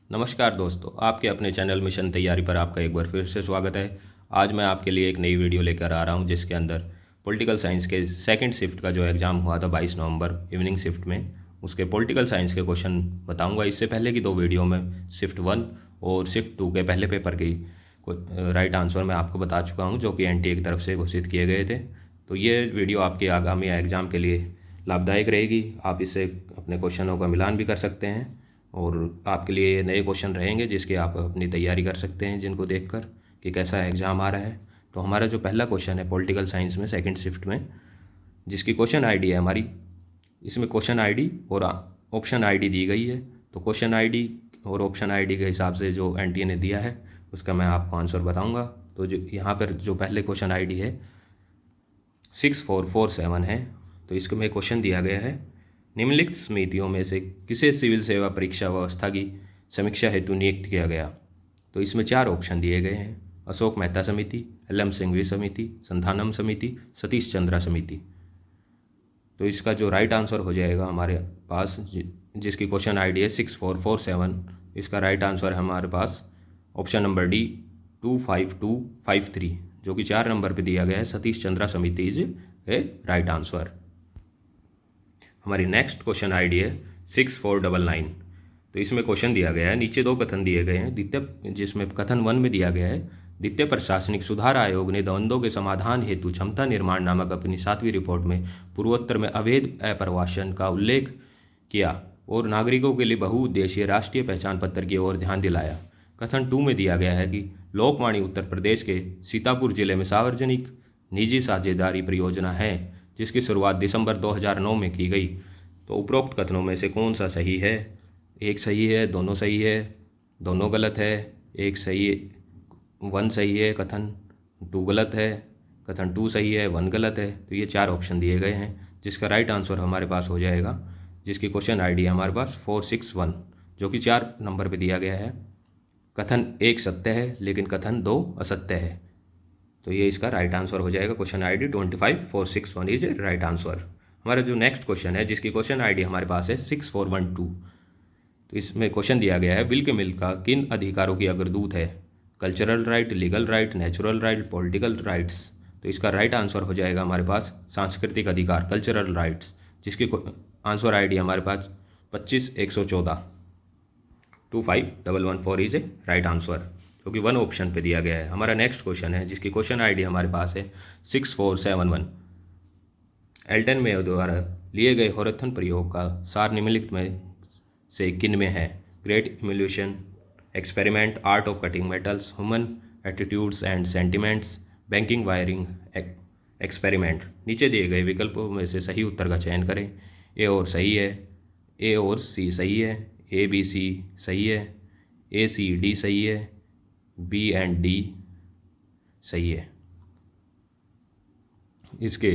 नमस्कार दोस्तों, आपके अपने चैनल मिशन तैयारी पर आपका एक बार फिर से स्वागत है। आज मैं आपके लिए एक नई वीडियो लेकर आ रहा हूं जिसके अंदर पॉलिटिकल साइंस के सेकंड शिफ्ट का जो एग्ज़ाम हुआ था 22 नवंबर इवनिंग शिफ्ट में, उसके पॉलिटिकल साइंस के क्वेश्चन बताऊंगा। इससे पहले की दो वीडियो में शिफ्ट 1 और शिफ्ट 2 के पहले पेपर की राइट आंसर मैं आपको बता चुका हूँ, जो कि एनटीए की तरफ से घोषित किए गए थे। तो ये वीडियो आपके आगामी एग्ज़ाम के लिए लाभदायक रहेगी। आप इससे अपने क्वेश्चनों का मिलान भी कर सकते हैं और आपके लिए नए क्वेश्चन रहेंगे जिसकी आप अपनी तैयारी कर सकते हैं, जिनको देखकर कि कैसा एग्ज़ाम आ रहा है। तो हमारा जो पहला क्वेश्चन है पॉलिटिकल साइंस में सेकंड शिफ्ट में, जिसकी क्वेश्चन आईडी है हमारी, इसमें क्वेश्चन आईडी और ऑप्शन आईडी दी गई है। तो क्वेश्चन आईडी और ऑप्शन आईडी के हिसाब से जो एनटीए ने दिया है उसका मैं आपको आंसर बताऊंगा। तो जो यहाँ पर जो पहले क्वेश्चन आईडी है 6447 है। तो इसको में क्वेश्चन दिया गया है, निम्नलिखित समितियों में से किसे सिविल सेवा परीक्षा व्यवस्था की समीक्षा हेतु नियुक्त किया गया। तो इसमें 4 ऑप्शन दिए गए हैं, अशोक मेहता समिति, एल.एम. सिंघवी समिति, संथानम समिति, सतीश चंद्रा समिति। तो इसका जो राइट आंसर हो जाएगा हमारे पास, जिसकी क्वेश्चन आईडी है 6447, इसका राइट आंसर है हमारे पास ऑप्शन नंबर डी 25253, जो कि 4 नंबर पे दिया गया है। सतीश चंद्रा समिति इज ए राइट आंसर। हमारी नेक्स्ट क्वेश्चन आईडी है 6499। तो इसमें क्वेश्चन दिया गया है, नीचे 2 कथन दिए गए हैं। द्वितीय, जिसमें कथन 1 में दिया गया है, द्वितीय प्रशासनिक सुधार आयोग ने द्वंद्वों के समाधान हेतु क्षमता निर्माण नामक अपनी 7वीं रिपोर्ट में पूर्वोत्तर में अवैध अप्रवासन का उल्लेख किया और नागरिकों के लिए बहुउद्देशीय राष्ट्रीय पहचान पत्र की ओर ध्यान दिलाया। कथन 2 में दिया गया है कि लोकवाणी उत्तर प्रदेश के सीतापुर जिले में सार्वजनिक निजी साझेदारी परियोजना है जिसकी शुरुआत दिसंबर 2009 में की गई। तो उपरोक्त कथनों में से कौन सा सही है? एक सही है, दोनों सही है, दोनों गलत है, एक सही, 1 सही है, कथन 2 गलत है, कथन 2 सही है, 1 गलत है। तो ये 4 ऑप्शन दिए गए हैं, जिसका राइट आंसर हमारे पास हो जाएगा, जिसकी क्वेश्चन आईडी है हमारे पास 461, जो कि 4 नंबर पे दिया गया है। कथन 1 सत्य है लेकिन कथन 2 असत्य है। तो ये इसका राइट आंसर हो जाएगा। Question ID 25461 is right answer. हमारा जो नेक्स्ट क्वेश्चन है, जिसकी क्वेश्चन आईडी हमारे पास है 6412। तो इसमें क्वेश्चन दिया गया है, बिल के मिल का किन अधिकारों की अग्रदूत है? Cultural right, legal right, natural right, political rights. तो इसका राइट आंसर हो जाएगा हमारे पास सांस्कृतिक अधिकार, कल्चरल राइट्स, जिसकी आंसर आईडी हमारे पास 25114, 25114 इज ए राइट आंसर, जो कि 1 ऑप्शन पे दिया गया है। हमारा नेक्स्ट क्वेश्चन है, जिसकी क्वेश्चन आईडी हमारे पास है 6471। एल्टन में द्वारा लिए गए होराथन प्रयोग का सार निम्नलिखित में से किन में है? Great emulation experiment, art of cutting metals, human attitudes and sentiments, banking wiring experiment. नीचे दिए गए विकल्पों में से सही उत्तर का चयन करें। ए और सही है, ए और सी सही है, ए बी सी सही है, ए सी डी सही है, बी एंड डी सही है। इसके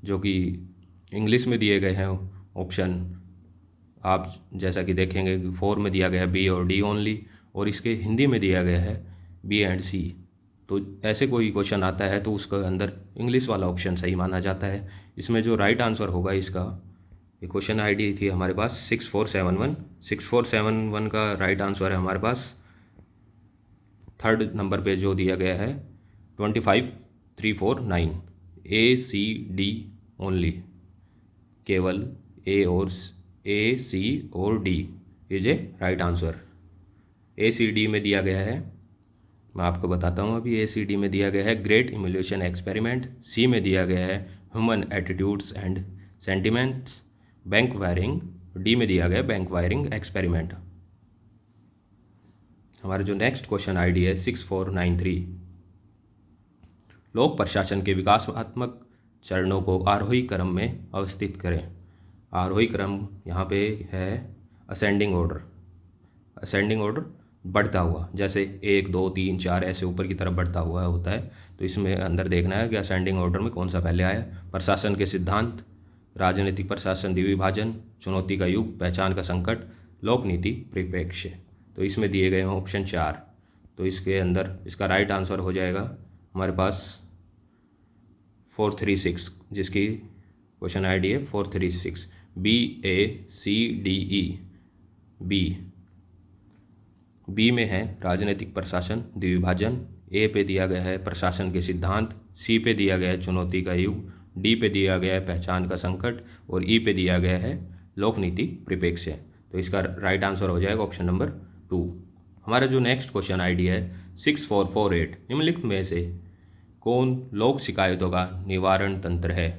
जो कि इंग्लिश में दिए गए हैं ऑप्शन, आप जैसा कि देखेंगे कि 4 में दिया गया है बी और डी ओनली, और इसके हिंदी में दिया गया है बी एंड सी। तो ऐसे कोई क्वेश्चन आता है तो उसके अंदर इंग्लिश वाला ऑप्शन सही माना जाता है। इसमें जो राइट आंसर होगा इसका, ये क्वेश्चन आईडी थी हमारे पास 6471, 6471 का राइट आंसर है हमारे पास 3rd नंबर पे जो दिया गया है 25349, ए सी डी ओनली, केवल ए सी और D is a right answer. A C D में दिया गया है, मैं आपको बताता हूँ अभी। ए सी डी में दिया गया है ग्रेट इम्यूलेशन एक्सपेरिमेंट, सी में दिया गया है human attitudes and sentiments, bank wiring, D में दिया गया बैंक वायरिंग एक्सपेरिमेंट। हमारा जो नेक्स्ट क्वेश्चन आईडी है 6493। लोक प्रशासन के विकासात्मक चरणों को आरोही क्रम में अवस्थित करें। आरोही क्रम यहाँ पे है असेंडिंग ऑर्डर, असेंडिंग ऑर्डर बढ़ता हुआ, जैसे 1 2 3 4 ऐसे ऊपर की तरफ बढ़ता हुआ होता है। तो इसमें अंदर देखना है कि असेंडिंग ऑर्डर में कौन सा पहले आया। प्रशासन के सिद्धांत, राजनीतिक प्रशासन, द्विविभाजन, चुनौती का युग, पहचान का संकट, लोक नीति परिप्रेक्ष्य। तो इसमें दिए गए हैं ऑप्शन 4। तो इसके अंदर इसका राइट आंसर हो जाएगा हमारे पास 436, जिसकी क्वेश्चन आईडी है 436, B A C D E, B. B में है राजनीतिक प्रशासन द्विभाजन, ए पे दिया गया है प्रशासन के सिद्धांत, सी पे दिया गया है चुनौती का युग, डी पे दिया गया है पहचान का संकट और ई पे दिया गया है लोक नीति परिप्रेक्ष्य। तो इसका राइट आंसर हो जाएगा ऑप्शन नंबर 2। हमारा जो नेक्स्ट क्वेश्चन आईडी है 6448, निम्नलिखित में से कौन लोक शिकायतों का निवारण तंत्र है?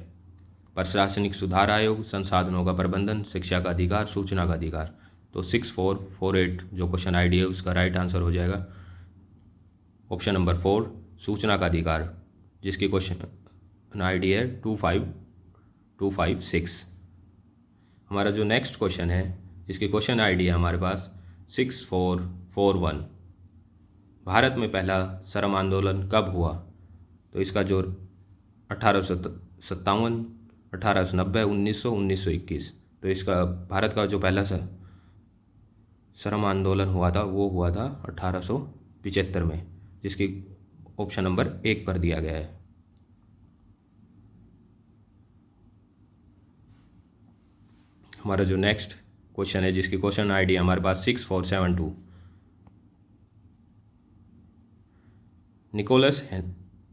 प्रशासनिक सुधार आयोग, संसाधनों का प्रबंधन, शिक्षा का अधिकार, सूचना का अधिकार। तो 6448 जो क्वेश्चन आईडी है उसका राइट आंसर हो जाएगा ऑप्शन नंबर 4 सूचना का अधिकार, जिसकी क्वेश्चन आईडी है 25256। हमारा जो नेक्स्ट क्वेश्चन है इसकी क्वेश्चन आईडी है हमारे पास 6441, भारत में पहला श्रम आंदोलन कब हुआ? तो इसका जो 1857, 1890, 1900, 1921। तो इसका भारत का जो पहला श्रम आंदोलन हुआ था वो हुआ था 1875 में, जिसकी ऑप्शन नंबर 1 पर दिया गया है। हमारा जो नेक्स्ट क्वेश्चन है जिसकी क्वेश्चन आईडी हमारे पास 6472, निकोलस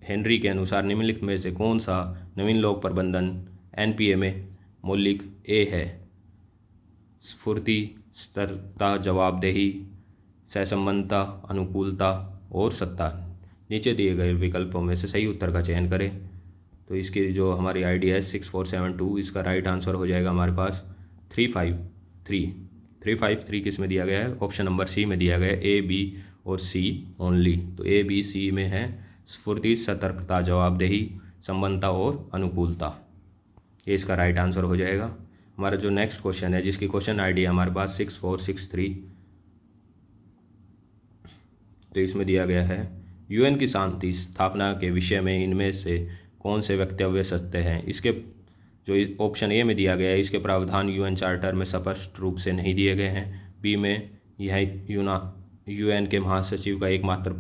हेनरी के अनुसार निम्नलिखित में से कौन सा नवीन लोक प्रबंधन एनपीए में मौलिक ए है? स्फूर्ति, स्थिरता, जवाबदेही, सहसंबंधता, अनुकूलता और सत्ता। नीचे दिए गए विकल्पों में से सही उत्तर का चयन करें। तो इसकी जो हमारी आईडी है 6472, इसका राइट आंसर हो जाएगा हमारे पास 353 किस में दिया गया है? ऑप्शन नंबर सी में दिया गया है, ए, बी और सी ओनली। तो ए, बी, सी में है स्फूर्ति, सतर्कता, जवाबदेही, संबंधता और अनुकूलता। ये इसका राइट आंसर हो जाएगा। हमारा जो नेक्स्ट क्वेश्चन है जिसकी क्वेश्चन आईडी है हमारे पास 6463, तो इसमें दिया गया है यूएन की शांति स्थापना के विषय में इनमें से कौन से वक्तव्य सत्य हैं? इसके जो ऑप्शन ए में दिया गया है इसके प्रावधान यूएन चार्टर में स्पष्ट रूप से नहीं दिए गए हैं। बी में यह यूएन के महासचिव का एकमात्र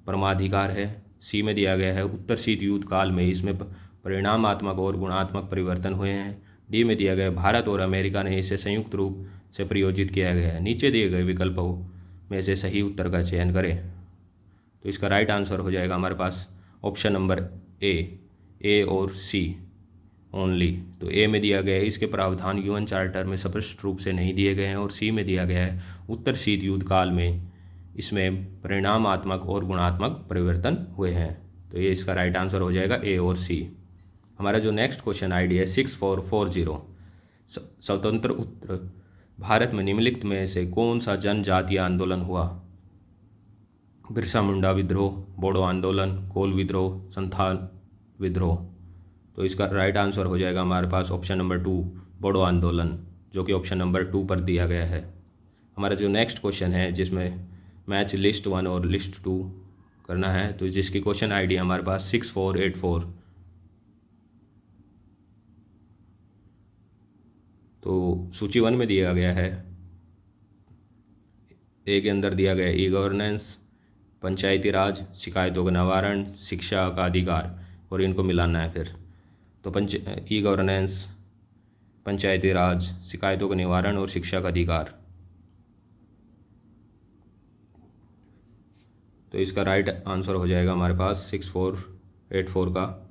परमाधिकार है। सी में दिया गया है उत्तर शीत युद्ध काल में इसमें परिणामात्मक और गुणात्मक परिवर्तन हुए हैं। डी में दिया गया भारत और अमेरिका ने इसे संयुक्त रूप से प्रयोजित किया गया है। नीचे दिए गए विकल्पों में से सही उत्तर का चयन करें। तो इसका राइट आंसर हो जाएगा हमारे पास ऑप्शन नंबर ए और सी ओनली। तो ए में दिया गया है इसके प्रावधान यूएन चार्टर में स्पष्ट रूप से नहीं दिए गए हैं, और सी में दिया गया है उत्तर शीत युद्ध काल में इसमें परिणामात्मक और गुणात्मक परिवर्तन हुए हैं। तो ये इसका राइट आंसर हो जाएगा ए और सी। हमारा जो नेक्स्ट क्वेश्चन आईडी है 6440, स्वतंत्र उत्तर भारत में निम्नलिखित में से कौन सा जनजातीय आंदोलन हुआ? बिरसा मुंडा विद्रोह, बोडो आंदोलन, कोल विद्रोह, संथाल विद्रोह। तो इसका राइट आंसर हो जाएगा हमारे पास ऑप्शन नंबर 2 बोडो आंदोलन, जो कि ऑप्शन नंबर 2 पर दिया गया है। हमारा जो नेक्स्ट क्वेश्चन है जिसमें मैच लिस्ट 1 और लिस्ट 2 करना है, तो जिसकी क्वेश्चन आईडी हमारे पास 6484। तो सूची 1 में दिया गया है, ए के अंदर दिया गया ई गवर्नेंस, पंचायती राज, शिकायतों का निवारण, शिक्षा का अधिकार, और इनको मिलाना है फिर। तो ई गवर्नेंस, पंचायती राज, शिकायतों का निवारण और शिक्षा का अधिकार। तो इसका राइट आंसर हो जाएगा हमारे पास 6484 का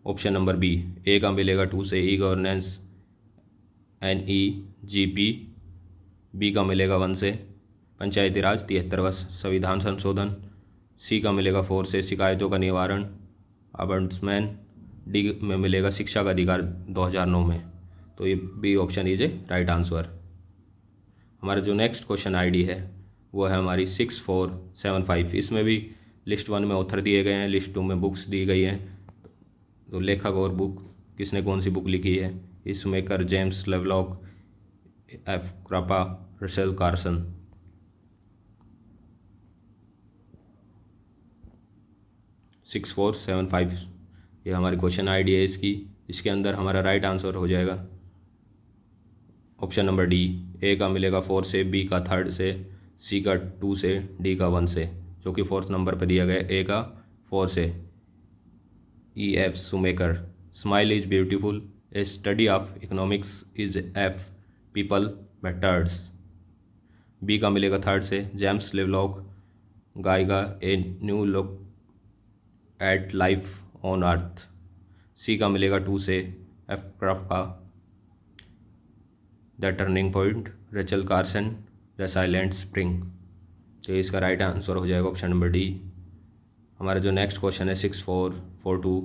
ऑप्शन नंबर बी। ए का मिलेगा 2 से ई गवर्नेंस NEGP, बी का मिलेगा 1 से पंचायती राज 73वां संविधान संशोधन, सी का मिलेगा 4 से शिकायतों का निवारण अबॉर्ड्समैन, डी में मिलेगा शिक्षा का अधिकार 2009 में। तो ये B option is a right answer. हमारा जो नेक्स्ट क्वेश्चन आईडी है वो है हमारी 6475। इसमें भी लिस्ट 1 में ऑथर दिए गए हैं, लिस्ट 2 में बुक्स दी गई हैं। तो लेखक और बुक किसने कौन सी बुक लिखी है? इसमेकर, जेम्स लेवलॉक, एफ क्रापा, रसेल कार्सन। सिक्स 475 ये हमारी क्वेश्चन आईडी है इसके अंदर हमारा राइट आंसर हो जाएगा ऑप्शन नंबर डी। ए का मिलेगा 4 से, बी का 3 से, सी का 2 से, डी का 1 से, जो कि 4th नंबर पर दिया गया। ए का 4 से EF Schumacher, smile is beautiful, a study of economics is if people matters. B का मिलेगा थर्ड से, James Lovelock Gaia a new look at life on earth. C का मिलेगा 2 से, एफ क्राफ्ट का the turning point, Rachel Carson the silent spring. तो इसका right answer हो जाएगा ऑप्शन नंबर डी। हमारा जो नेक्स्ट क्वेश्चन है 6442,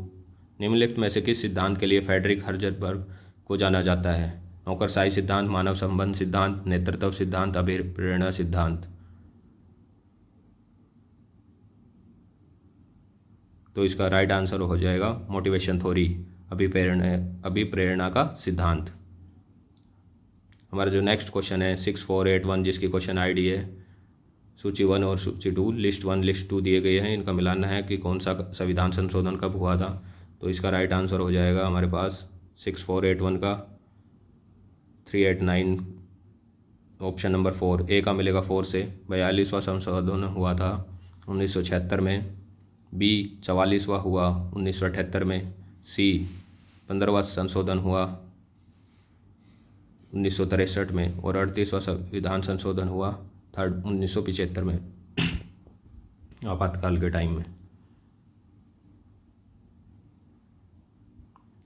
निम्नलिखित में से किस सिद्धांत के लिए फ्रेडरिक हर्जनबर्ग को जाना जाता है? नौकरशाही सिद्धांत, मानव संबंध सिद्धांत, नेतृत्व सिद्धांत, अभिप्रेरणा सिद्धांत। तो इसका राइट आंसर हो जाएगा मोटिवेशन थ्योरी, अभिप्रेरणा का सिद्धांत। हमारा जो नेक्स्ट क्वेश्चन है 6481, जिसकी क्वेश्चन आईडी है सूची 1 और सूची 2, लिस्ट 1 लिस्ट 2 दिए गए हैं, इनका मिलाना है कि कौन सा संविधान संशोधन कब हुआ था। तो इसका राइट आंसर हो जाएगा हमारे पास 6481 का 389 ऑप्शन नंबर 4। ए का मिलेगा 4 से, 42वां संशोधन हुआ था 1976 में। बी 44वां हुआ 1978 में। सी 15वां संशोधन हुआ 1963 में। और 38वां संविधान संशोधन हुआ 1975 में, आपातकाल के टाइम में।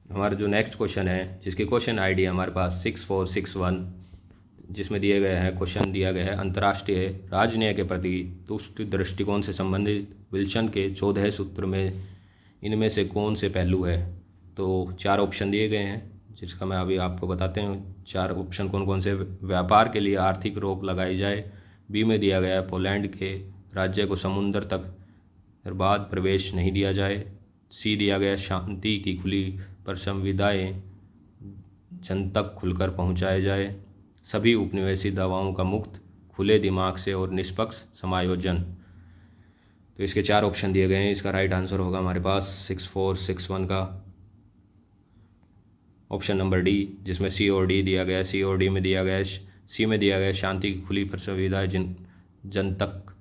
हमारा जो नेक्स्ट क्वेश्चन है, जिसकी क्वेश्चन आईडी है हमारे पास 6461, जिसमें दिए गए हैं क्वेश्चन दिया गया है अंतर्राष्ट्रीय राजनीति के प्रति तुष्ट दृष्टिकोण से संबंधित विल्सन के 14 सूत्र में इनमें से कौन से पहलू है? तो 4 ऑप्शन दिए गए हैं, जिसका मैं अभी आपको बताते हैं 4 ऑप्शन कौन कौन से। व्यापार के लिए आर्थिक रोक लगाई जाए। बी में दिया गया है पोलैंड के राज्य को समुद्र तक निर्बाध प्रवेश नहीं दिया जाए। सी दिया गया शांति की खुली पर संविदाएँ जन तक खुलकर पहुँचाए जाए। सभी उपनिवेशी दवाओं का मुक्त, खुले दिमाग से और निष्पक्ष समायोजन। तो इसके 4 ऑप्शन दिए गए हैं। इसका राइट आंसर होगा हमारे पास 6461 का ऑप्शन नंबर डी, जिसमें सी और डी दिया गया है। सी और डी में दिया गया है, सी में दिया गया है शांति की खुली पर संविदाएँ जन तक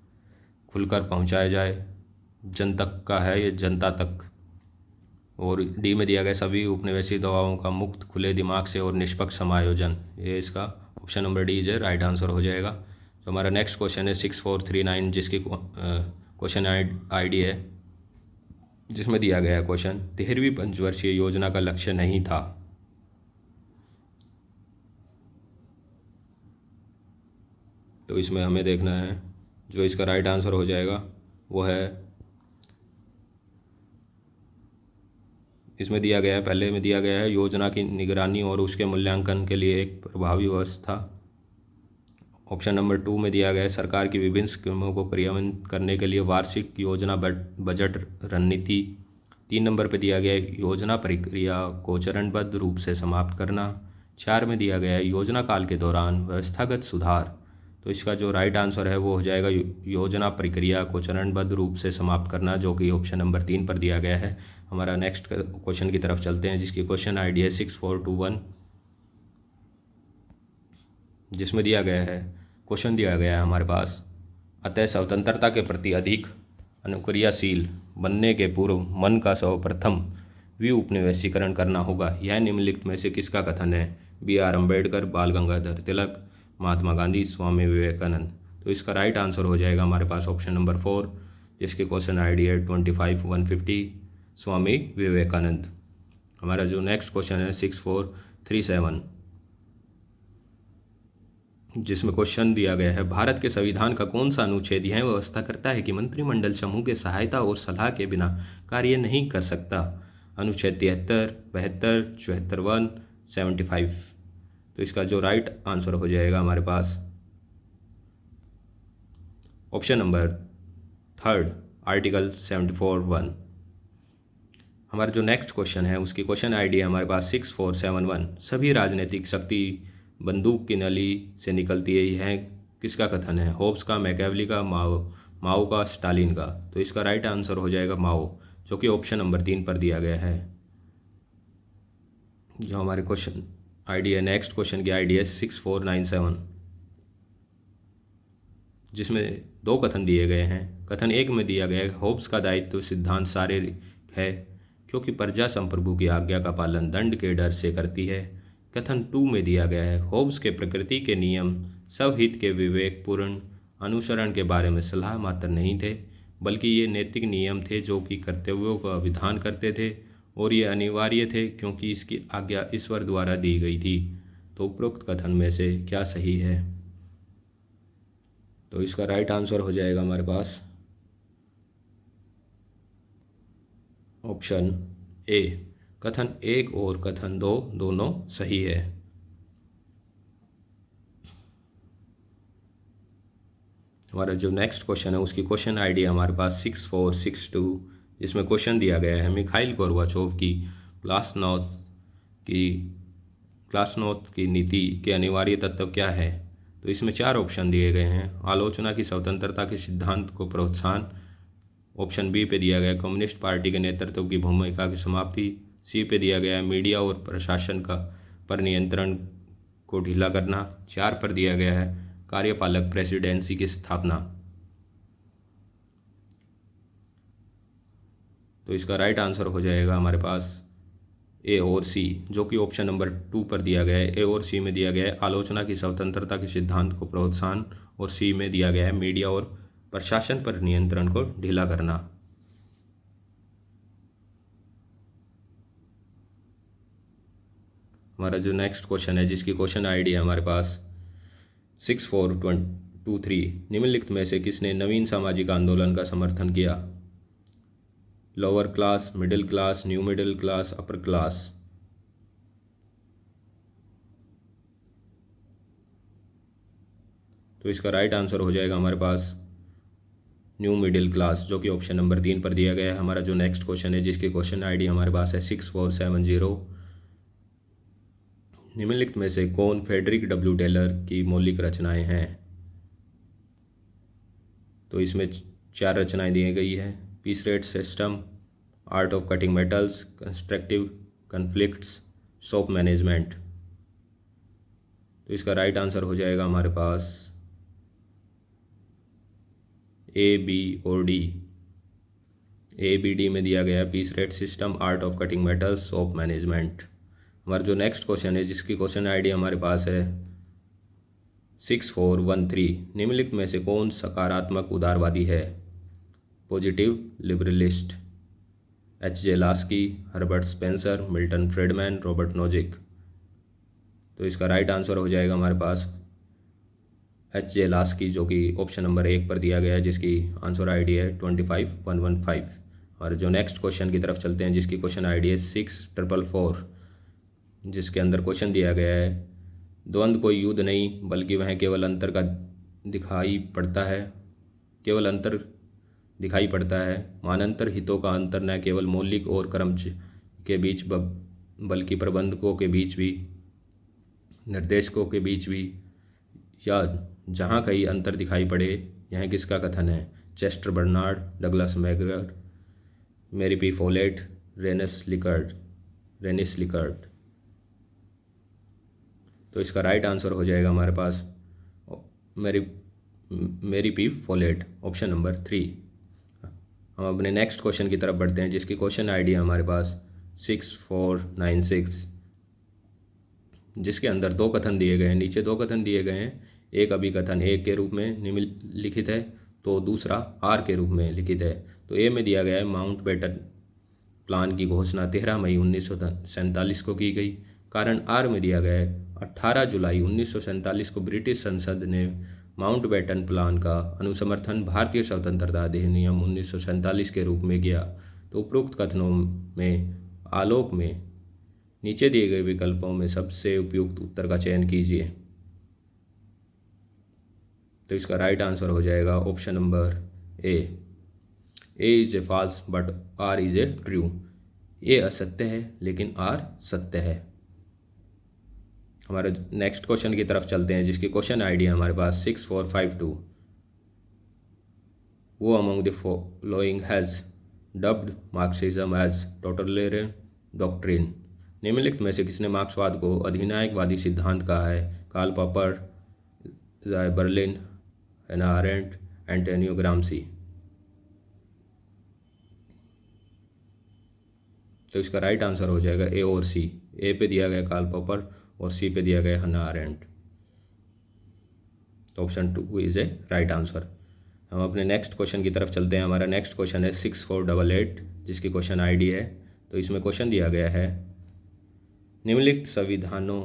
खुलकर पहुंचाया जाए, जन तक का है ये जनता तक। और डी में दिया गया सभी उपनिवेशी दवाओं का मुक्त, खुले दिमाग से और निष्पक्ष समायोजन। ये इसका ऑप्शन नंबर डी जो राइट आंसर हो जाएगा। तो हमारा नेक्स्ट क्वेश्चन है 6439, जिसकी क्वेश्चन आईडी है, जिसमें दिया गया क्वेश्चन 13वीं पंचवर्षीय योजना का लक्ष्य नहीं था। तो इसमें हमें देखना है जो इसका राइट आंसर हो जाएगा वो है, इसमें दिया गया है, पहले में दिया गया है योजना की निगरानी और उसके मूल्यांकन के लिए एक प्रभावी व्यवस्था। ऑप्शन नंबर 2 में दिया गया है सरकार की विभिन्न स्कीमों को क्रियान्वित करने के लिए वार्षिक योजना बजट रणनीति। 3 नंबर पर दिया गया है योजना प्रक्रिया को चरणबद्ध रूप से समाप्त करना। 4 में दिया गया है योजना काल के दौरान व्यवस्थागत सुधार। तो इसका जो राइट आंसर है वो हो जाएगा योजना प्रक्रिया को चरणबद्ध रूप से समाप्त करना, जो कि ऑप्शन नंबर 3 पर दिया गया है। हमारा नेक्स्ट क्वेश्चन की तरफ चलते हैं, जिसकी क्वेश्चन आईडी है 6421, जिसमें दिया गया है क्वेश्चन दिया गया है हमारे पास, अतः स्वतंत्रता के प्रति अधिक अनुक्रियाशील बनने के पूर्व मन का सर्वप्रथम उपनिवेशीकरण करना होगा। यह निम्नलिखित में से किसका कथन है? BR अम्बेडकर, बाल गंगाधर तिलक, महात्मा गांधी, स्वामी विवेकानंद। तो इसका राइट आंसर हो जाएगा हमारे पास ऑप्शन नंबर 4, जिसके क्वेश्चन आईडी है 25150, स्वामी विवेकानंद। हमारा जो नेक्स्ट क्वेश्चन है 6437, जिसमें क्वेश्चन दिया गया है भारत के संविधान का कौन सा अनुच्छेद यह व्यवस्था करता है कि मंत्रिमंडल समूह के सहायता और सलाह के बिना कार्य नहीं कर सकता? अनुच्छेद 73, 72, 74, 75। तो इसका जो राइट आंसर हो जाएगा हमारे पास ऑप्शन नंबर 3, आर्टिकल 74(1). हमारा जो नेक्स्ट क्वेश्चन है उसकी क्वेश्चन आईडी है हमारे पास 6471। सभी राजनीतिक शक्ति बंदूक की नली से निकलती है, यह किसका कथन है? होब्स का, मैकियावेली का, माओ का, स्टालिन का। तो इसका राइट आंसर हो जाएगा माओ, जो कि ऑप्शन नंबर 3 पर दिया गया है। जो हमारे क्वेश्चन आईडी है, नेक्स्ट क्वेश्चन की आईडी है 6497, जिसमें 2 कथन दिए गए हैं। कथन 1 में दिया गया है होब्स का दायित्व सिद्धांत शारीरिक है क्योंकि प्रजा संप्रभु की आज्ञा का पालन दंड के डर से करती है। कथन 2 में दिया गया है होब्स के प्रकृति के नियम सब हित के विवेकपूर्ण अनुसरण के बारे में सलाह मात्र नहीं थे, बल्कि ये नैतिक नियम थे जो कि कर्तव्यों का विधान करते थे, और ये अनिवार्य थे क्योंकि इसकी आज्ञा ईश्वर द्वारा दी गई थी। तो उपरोक्त कथन में से क्या सही है? तो इसका राइट आंसर हो जाएगा हमारे पास ऑप्शन ए। कथन 1 और कथन 2 दोनों सही है। हमारा जो नेक्स्ट क्वेश्चन है उसकी क्वेश्चन आईडी हमारे पास 6462, जिसमें क्वेश्चन दिया गया है मिखाइल गोर्बाचोव की की ग्लासनोस्त की नीति के अनिवार्य तत्व क्या है? तो इसमें 4 ऑप्शन दिए गए हैं। आलोचना की स्वतंत्रता के सिद्धांत को प्रोत्साहन, ऑप्शन बी पे दिया गया कम्युनिस्ट पार्टी के नेतृत्व की भूमिका की समाप्ति, सी पे दिया गया मीडिया और प्रशासन का पर नियंत्रण को ढीला करना, 4 पर दिया गया है कार्यपालक प्रेसिडेंसी की स्थापना। तो इसका राइट आंसर हो जाएगा हमारे पास ए और सी, जो कि ऑप्शन नंबर 2 पर दिया गया है। ए और सी में दिया गया है आलोचना की स्वतंत्रता के सिद्धांत को प्रोत्साहन, और सी में दिया गया है मीडिया और प्रशासन पर नियंत्रण को ढीला करना। हमारा जो नेक्स्ट क्वेश्चन है जिसकी क्वेश्चन आईडी है हमारे पास 6423, निम्नलिखित में से किसने नवीन सामाजिक आंदोलन का समर्थन किया? Lower class, middle class, new middle class, upper class. तो इसका राइट आंसर हो जाएगा हमारे पास न्यू मिडिल क्लास, जो कि ऑप्शन नंबर 3 पर दिया गया है। हमारा जो नेक्स्ट क्वेश्चन है जिसकी क्वेश्चन आईडी हमारे पास है 6470, निम्नलिखित में से कौन फ्रेडरिक डब्ल्यू टेलर की मौलिक रचनाएं हैं? तो इसमें 4 रचनाएं दी गई है। Piece rate system, art of cutting metals, constructive conflicts, shop management. तो इसका राइट आंसर हो जाएगा हमारे पास ए, बी और डी। ए, बी, डी में दिया गया piece rate system, art of cutting metals, shop management. हमारा जो नेक्स्ट क्वेश्चन है जिसकी क्वेश्चन आईडी हमारे पास है 6413, निम्नलिखित में से कौन सकारात्मक उदारवादी है? Positive liberalist, H J. Laski, Herbert Spencer, Milton Friedman, Robert Nozick. तो इसका राइट आंसर हो जाएगा हमारे पास एच.जे. लास्की, जो कि ऑप्शन नंबर 1 पर दिया गया है, जिसकी आंसर आईडी है 25115। और जो नेक्स्ट क्वेश्चन की तरफ चलते हैं जिसकी क्वेश्चन आईडी है 6444, जिसके अंदर क्वेश्चन दिया गया है द्वंद्व कोई युद्ध नहीं बल्कि वह केवल अंतर का दिखाई पड़ता है, केवल अंतर दिखाई पड़ता है। मानांतर हितों का अंतर न केवल मौलिक और कर्मच के बीच बल्कि प्रबंधकों के बीच भी, निर्देशकों के बीच भी, या जहाँ कहीं अंतर दिखाई पड़े। यह किसका कथन है? चेस्टर बर्नार्ड, डगलस मैकग्रगर, मेरी पी फोलेट, रेनिस लिकर्ट। तो इसका राइट आंसर हो जाएगा हमारे पास मेरी पी फोलेट, ऑप्शन नंबर 3। हम अपने नेक्स्ट क्वेश्चन की तरफ बढ़ते हैं जिसकी क्वेश्चन आईडी है हमारे पास 6496, जिसके अंदर 2 कथन दिए गए हैं। नीचे 2 कथन दिए गए हैं, एक अभिकथन ए के रूप में निम्नलिखित है, तो दूसरा आर के रूप में लिखित है। तो ए में दिया गया है माउंटबेटन प्लान की घोषणा 13 मई 1947 को की गई। कारण आर में दिया गया है 18 जुलाई 1947 को ब्रिटिश संसद ने माउंटबेटन प्लान का अनुसमर्थन भारतीय स्वतंत्रता अधिनियम 1947 के रूप में किया। तो उपरोक्त कथनों में आलोक में नीचे दिए गए विकल्पों में सबसे उपयुक्त उत्तर का चयन कीजिए। तो इसका राइट आंसर हो जाएगा option number A is a false but R is a true. A असत्य है लेकिन आर सत्य है। हमारे नेक्स्ट क्वेश्चन की तरफ चलते हैं जिसकी क्वेश्चन आईडी है हमारे पास 6452। Who among the following has dubbed Marxism as totalitarian doctrine. निम्नलिखित में से किसने मार्क्सवाद को अधिनायकवादी सिद्धांत कहा है? कार्ल पॉपर, बर्लिन, हैना अरेंट, एंटोनियो ग्राम्सी। तो इसका राइट आंसर हो जाएगा ए और सी। ए पे दिया गया कार्ल पॉपर और सी पे दिया गया हैना अरेंट। तो option 2 is a right answer. हम अपने नेक्स्ट क्वेश्चन की तरफ चलते हैं। हमारा नेक्स्ट क्वेश्चन है 6488, जिसकी क्वेश्चन आईडी है। तो इसमें क्वेश्चन दिया गया है, निम्नलिखित संविधानों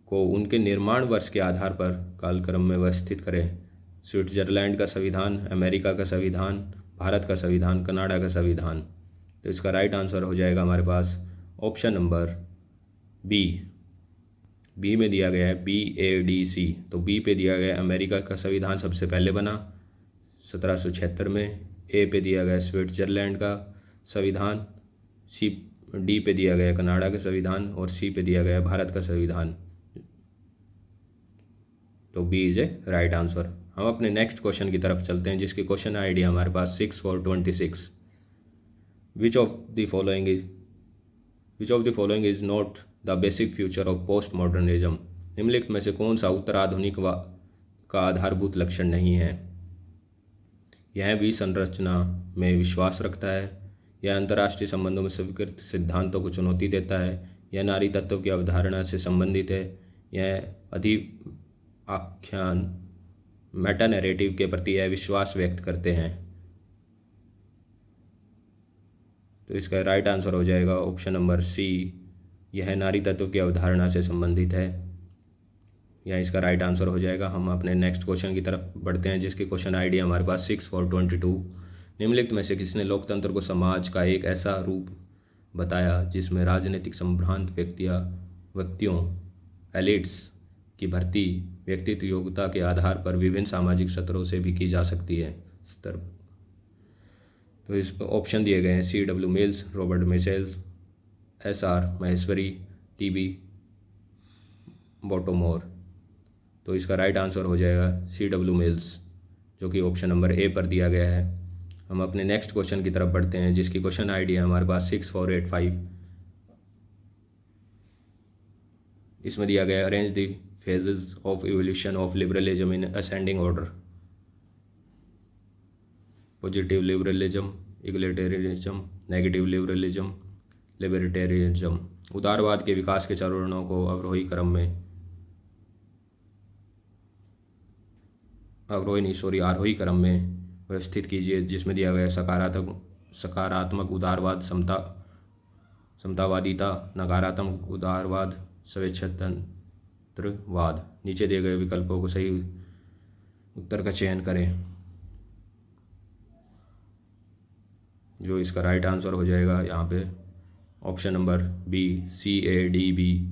को उनके निर्माण वर्ष के आधार पर कालक्रम में व्यवस्थित करें। स्विट्जरलैंड का संविधान, अमेरिका का संविधान, भारत का संविधान, कनाडा का संविधान। तो इसका राइट आंसर हो जाएगा हमारे पास ऑप्शन नंबर बी में दिया गया है BADC। तो बी पे दिया गया है अमेरिका का संविधान सबसे पहले बना 1776 में। ए पे दिया गया स्विट्जरलैंड का संविधान, डी पे दिया गया कनाडा का संविधान और सी पे दिया गया भारत का संविधान। तो B is a right answer. हम अपने नेक्स्ट क्वेश्चन की तरफ चलते हैं, जिसकी क्वेश्चन आईडी हमारे पास 6426। विच of the following is not the basic future of post modernism. निम्नलिखित में से कौन सा उत्तराधुनिक का आधारभूत लक्षण नहीं है। यह विसंरचना में विश्वास रखता है, यह अंतर्राष्ट्रीय संबंधों में स्वीकृत सिद्धांतों को चुनौती देता है, यह नारी तत्व की अवधारणा से संबंधित है, यह आख्यान मेटा नैरेटिव के प्रति यह विश्वास व्यक्त करते हैं। तो इसका राइट आंसर हो जाएगा ऑप्शन नंबर सी, यह नारी तत्व की अवधारणा से संबंधित है। यह इसका राइट आंसर हो जाएगा। हम अपने नेक्स्ट क्वेश्चन की तरफ बढ़ते हैं, जिसकी क्वेश्चन आईडी हमारे पास 6422। निम्नलिखित में से किसने लोकतंत्र को समाज का एक ऐसा रूप बताया जिसमें राजनीतिक संभ्रांत व्यक्तियों एलिट्स की भर्ती व्यक्तित्व योग्यता के आधार पर विभिन्न सामाजिक स्तरों से भी की जा सकती है। तो इस ऑप्शन दिए गए हैं CW Mills, Robert Michels, SR Maheshwari, TB Bottomore. तो इसका राइट आंसर हो जाएगा CW मिल्स, जो कि ऑप्शन नंबर ए पर दिया गया है। हम अपने नेक्स्ट क्वेश्चन की तरफ बढ़ते हैं, जिसकी क्वेश्चन आईडी है हमारे पास 6485। इसमें दिया गया arrange the phases of evolution of liberalism in ascending order. Positive liberalism, egalitarianism, negative liberalism, libertarianism. उदारवाद के विकास के चरणों को आरोही क्रम में व्यवस्थित कीजिए, जिसमें दिया गया सकारात्मक उदारवाद, समतावादिता, नकारात्मक उदारवाद, स्वेच्छातंत्रवाद। नीचे दिए गए विकल्पों को सही उत्तर का चयन करें। जो इसका राइट आंसर हो जाएगा यहाँ पे ऑप्शन नंबर बी, CADB।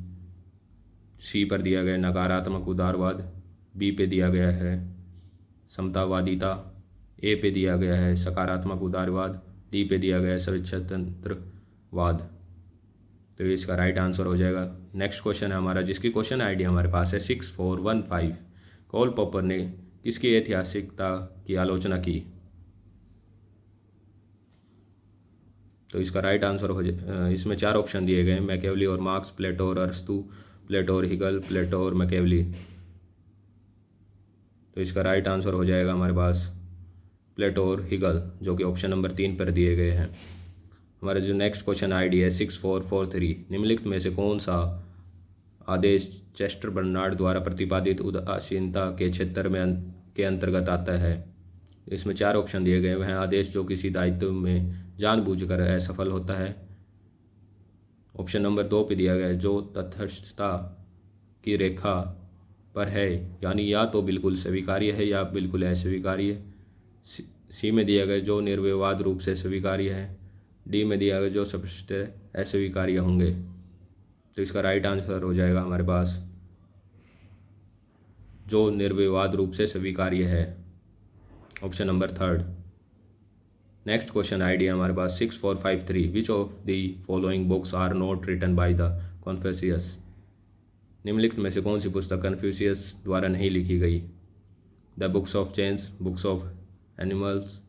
सी पर दिया गया नकारात्मक उदारवाद, बी पे दिया गया है समतावादिता, ए पे दिया गया है सकारात्मक उदारवाद, डी पे दिया गया है स्वेच्छातंत्रवाद। तो इसका राइट आंसर हो जाएगा। नेक्स्ट क्वेश्चन है हमारा, जिसकी क्वेश्चन आईडी हमारे पास है 6415। कार्ल पॉपर ने किसकी ऐतिहासिकता की आलोचना की। तो इसका राइट आंसर हो इसमें 4 ऑप्शन दिए गए, मैकेवली और मार्क्स, प्लेटो और अरस्तू, प्लेटो और हिगल, प्लेटो और मैकेवली। तो इसका राइट आंसर हो जाएगा हमारे पास प्लेटो और हिगल, जो कि ऑप्शन नंबर 3 पर दिए गए हैं। हमारा जो नेक्स्ट क्वेश्चन आईडी है 6443। निम्नलिखित में से कौन सा आदेश चेस्टर बर्नार्ड द्वारा प्रतिपादित उदासीनता के क्षेत्र में के अंतर्गत आता है। इसमें 4 ऑप्शन दिए गए, वह आदेश जो किसी दायित्व में जानबूझकर असफल होता है। ऑप्शन नंबर 2 पे दिया गया है जो तटस्थता की रेखा पर है, यानी या तो बिल्कुल स्वीकार्य है या बिल्कुल अस्वीकार्य। सी में दिया गया जो निर्विवाद रूप से स्वीकार्य है। डी में दिया गया जो स्पष्ट अस्वीकार्य होंगे। तो इसका राइट आंसर हो जाएगा हमारे पास जो निर्विवाद रूप से स्वीकार्य है, option number 3। Next question ID हमारे पास 6453। Which of the following books are not written by the Confucius. निम्नलिखित में से कौन सी पुस्तक कन्फ्यूशियस द्वारा नहीं लिखी गई। The books of चेंस, books of animals,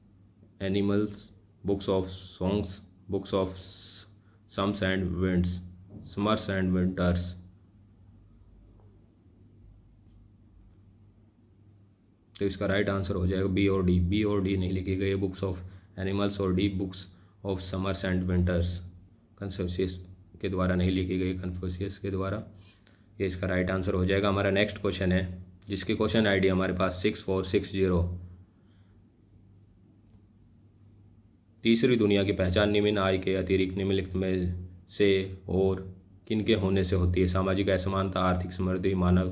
books of songs, books of sums and winds, summers and winters. तो इसका राइट आंसर हो जाएगा बी और डी। बी और डी नहीं लिखी गई, बुक्स ऑफ एनिमल्स, और D books of summers and winters Confucius के द्वारा नहीं लिखी गई, कन्फ्यूशियस के द्वारा। ये इसका राइट आंसर हो जाएगा। हमारा नेक्स्ट क्वेश्चन है जिसकी क्वेश्चन आईडी हमारे पास 6460। तीसरी दुनिया की पहचान निम्न आय के अतिरिक्त निम्नलिखित में से और किनके होने से होती है? सामाजिक असमानता, आर्थिक समृद्धि, मानव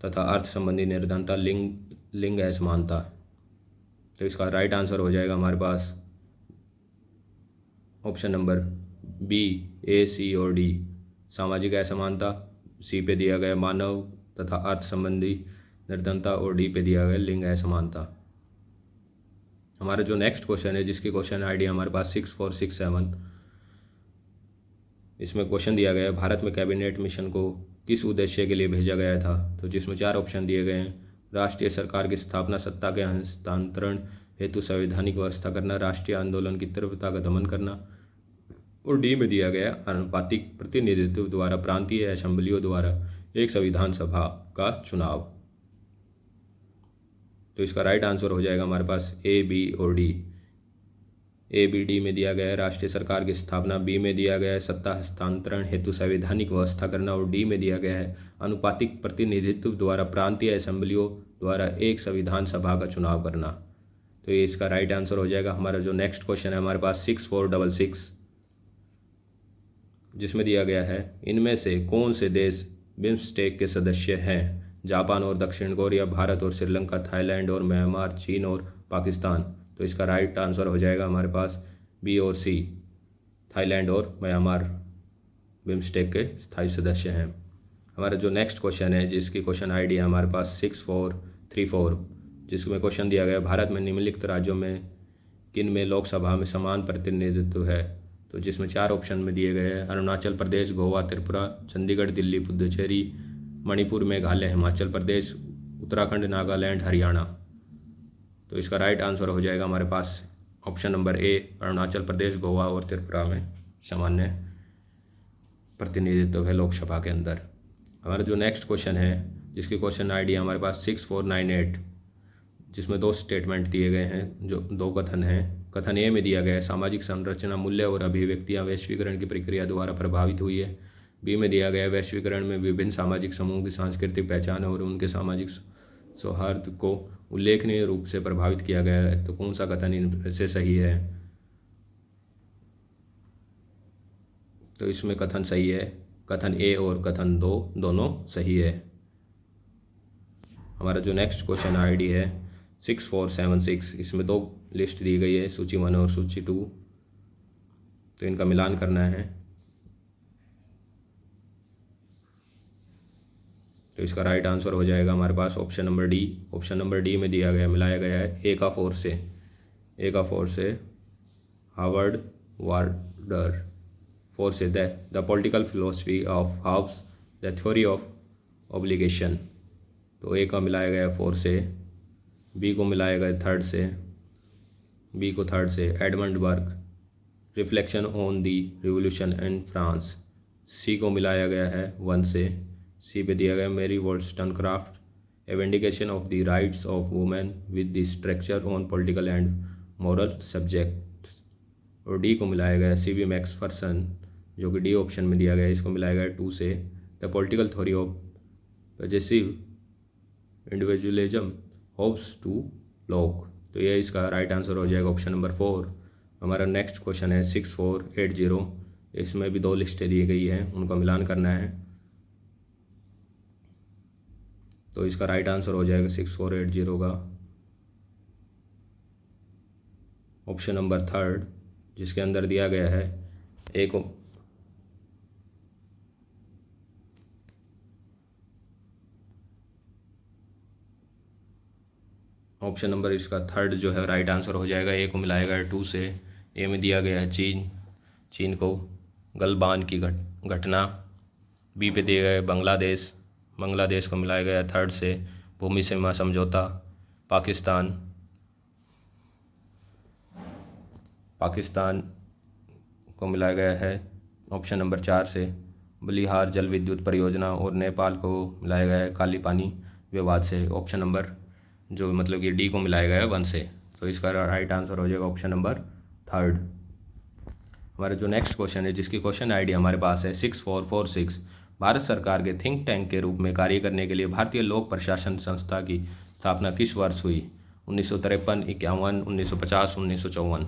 तथा अर्थ संबंधी निर्धनता, लिंग असमानता। तो इसका राइट आंसर हो जाएगा हमारे पास option number B, A, C और डी। सामाजिक असमानता, सी पे दिया गया मानव तथा अर्थ संबंधी निर्धनता और डी पे दिया गया लिंग असमानता। हमारा जो नेक्स्ट क्वेश्चन है, जिसकी क्वेश्चन आईडी हमारे पास 6467, इसमें क्वेश्चन दिया गया है भारत में कैबिनेट मिशन को किस उद्देश्य के लिए भेजा गया था? तो जिसमें 4 ऑप्शन दिए गए हैं। राष्ट्रीय सरकार की स्थापना, सत्ता के हस्तांतरण हेतु संवैधानिक व्यवस्था करना, राष्ट्रीय आंदोलन की तीव्रता का दमन करना, और डी में दिया गया आनुपातिक प्रतिनिधित्व द्वारा प्रांतीय असेंबलियों द्वारा एक संविधान सभा का चुनाव। तो इसका राइट आंसर हो जाएगा हमारे पास ए, बी और डी। ए, बी, डी में दिया गया है राष्ट्रीय सरकार की स्थापना, बी में दिया गया है सत्ता हस्तांतरण हेतु संवैधानिक व्यवस्था करना, और डी में दिया गया है आनुपातिक प्रतिनिधित्व द्वारा प्रांतीय असेंबलियों द्वारा एक संविधान सभा का चुनाव करना। तो ये इसका राइट आंसर हो जाएगा। हमारा जो नेक्स्ट क्वेश्चन है हमारे पास 6466, जिसमें दिया गया है इनमें से कौन से देश बिम्स्टेक के सदस्य हैं? जापान और दक्षिण कोरिया, भारत और श्रीलंका, थाईलैंड और म्यांमार, चीन और पाकिस्तान। तो इसका राइट आंसर हो जाएगा हमारे पास बी और सी, थाईलैंड और म्यांमार बिम्स्टेक के स्थायी सदस्य हैं। हमारा जो नेक्स्ट क्वेश्चन है, जिसकी क्वेश्चन आईडी है हमारे पास 6434, जिसमें क्वेश्चन दिया गया भारत में निम्नलिखित राज्यों में किन में लोकसभा में समान प्रतिनिधित्व है? तो जिसमें 4 ऑप्शन में दिए गए हैं अरुणाचल प्रदेश, गोवा, त्रिपुरा, चंडीगढ़, दिल्ली, पुडुचेरी, मणिपुर, मेघालय, हिमाचल प्रदेश, उत्तराखंड, नागालैंड, हरियाणा। तो इसका राइट आंसर हो जाएगा हमारे पास ऑप्शन नंबर ए, अरुणाचल प्रदेश, गोवा और त्रिपुरा में सामान्य प्रतिनिधित्व है लोकसभा के अंदर। हमारा जो नेक्स्ट क्वेश्चन है, जिसकी क्वेश्चन आईडी हमारे पास 6498, जिसमें 2 स्टेटमेंट दिए गए हैं, जो 2 कथन हैं। कथन ए में दिया गया है सामाजिक संरचना, मूल्य और अभिव्यक्तियाँ वैश्वीकरण की प्रक्रिया द्वारा प्रभावित हुई है। बी में दिया गया है वैश्वीकरण में विभिन्न सामाजिक समूहों की सांस्कृतिक पहचान और उनके सामाजिक सौहार्द को उल्लेखनीय रूप से प्रभावित किया गया है। तो कौन सा कथन इनसे सही है? तो इसमें कथन सही है, कथन ए और कथन 2 दोनों सही है। हमारा जो नेक्स्ट क्वेश्चन आईडी है 6476, इसमें 2 लिस्ट दी गई है, सूची 1 और सूची 2। तो इनका मिलान करना है। तो इसका राइट आंसर हो जाएगा हमारे पास option number D. Option number D में दिया गया मिलाया गया है ए का 4 से हार्वर्ड वार्डर, 4 से the political philosophy of house, the theory of obligation. तो ए का मिलाया गया 4 से, बी को मिलाया गया 3rd से, बी को 3rd से Edmund Burke, reflection on the revolution in France. C को मिलाया गया है 1 से, सी पे दिया गया Mary Wollstonecraft, a vindication of the rights of women with the structure on political and moral subjects. और डी को मिलाया गया सी बी मैक्सफरसन, जो कि डी ऑप्शन में दिया गया है, इसको मिलाया गया 2 से the political theory of possessive individualism Hobbes to Locke. तो ये इसका राइट आंसर हो जाएगा ऑप्शन नंबर 4। हमारा नेक्स्ट क्वेश्चन है 6480, इसमें भी 2 लिस्टें दी गई हैं, उनका मिलान करना है। तो इसका राइट आंसर हो जाएगा 6480 का ऑप्शन नंबर 3rd, जिसके अंदर दिया गया है एक ऑप्शन नंबर इसका 3rd जो है राइट आंसर हो जाएगा। ए को मिलाया गया 2 से, ए में दिया गया है चीन को गलवान की घटना। बी पे दिया गया है बांग्लादेश को मिलाया गया 3rd से भूमि सीमा समझौता। पाकिस्तान को मिलाया गया है ऑप्शन नंबर 4 से बलिहार जल विद्युत परियोजना, और नेपाल को मिलाया गया है काली पानी विवाद से ऑप्शन नंबर जो मतलब कि डी को मिलाया गया है 1 से। तो इसका राइट आंसर हो जाएगा ऑप्शन नंबर 3rd। हमारा जो नेक्स्ट क्वेश्चन है, जिसकी क्वेश्चन आईडी हमारे पास है 6446, भारत सरकार के थिंक टैंक के रूप में कार्य करने के लिए भारतीय लोक प्रशासन संस्था की स्थापना किस वर्ष हुई? 1953, 51, 1950, 1954।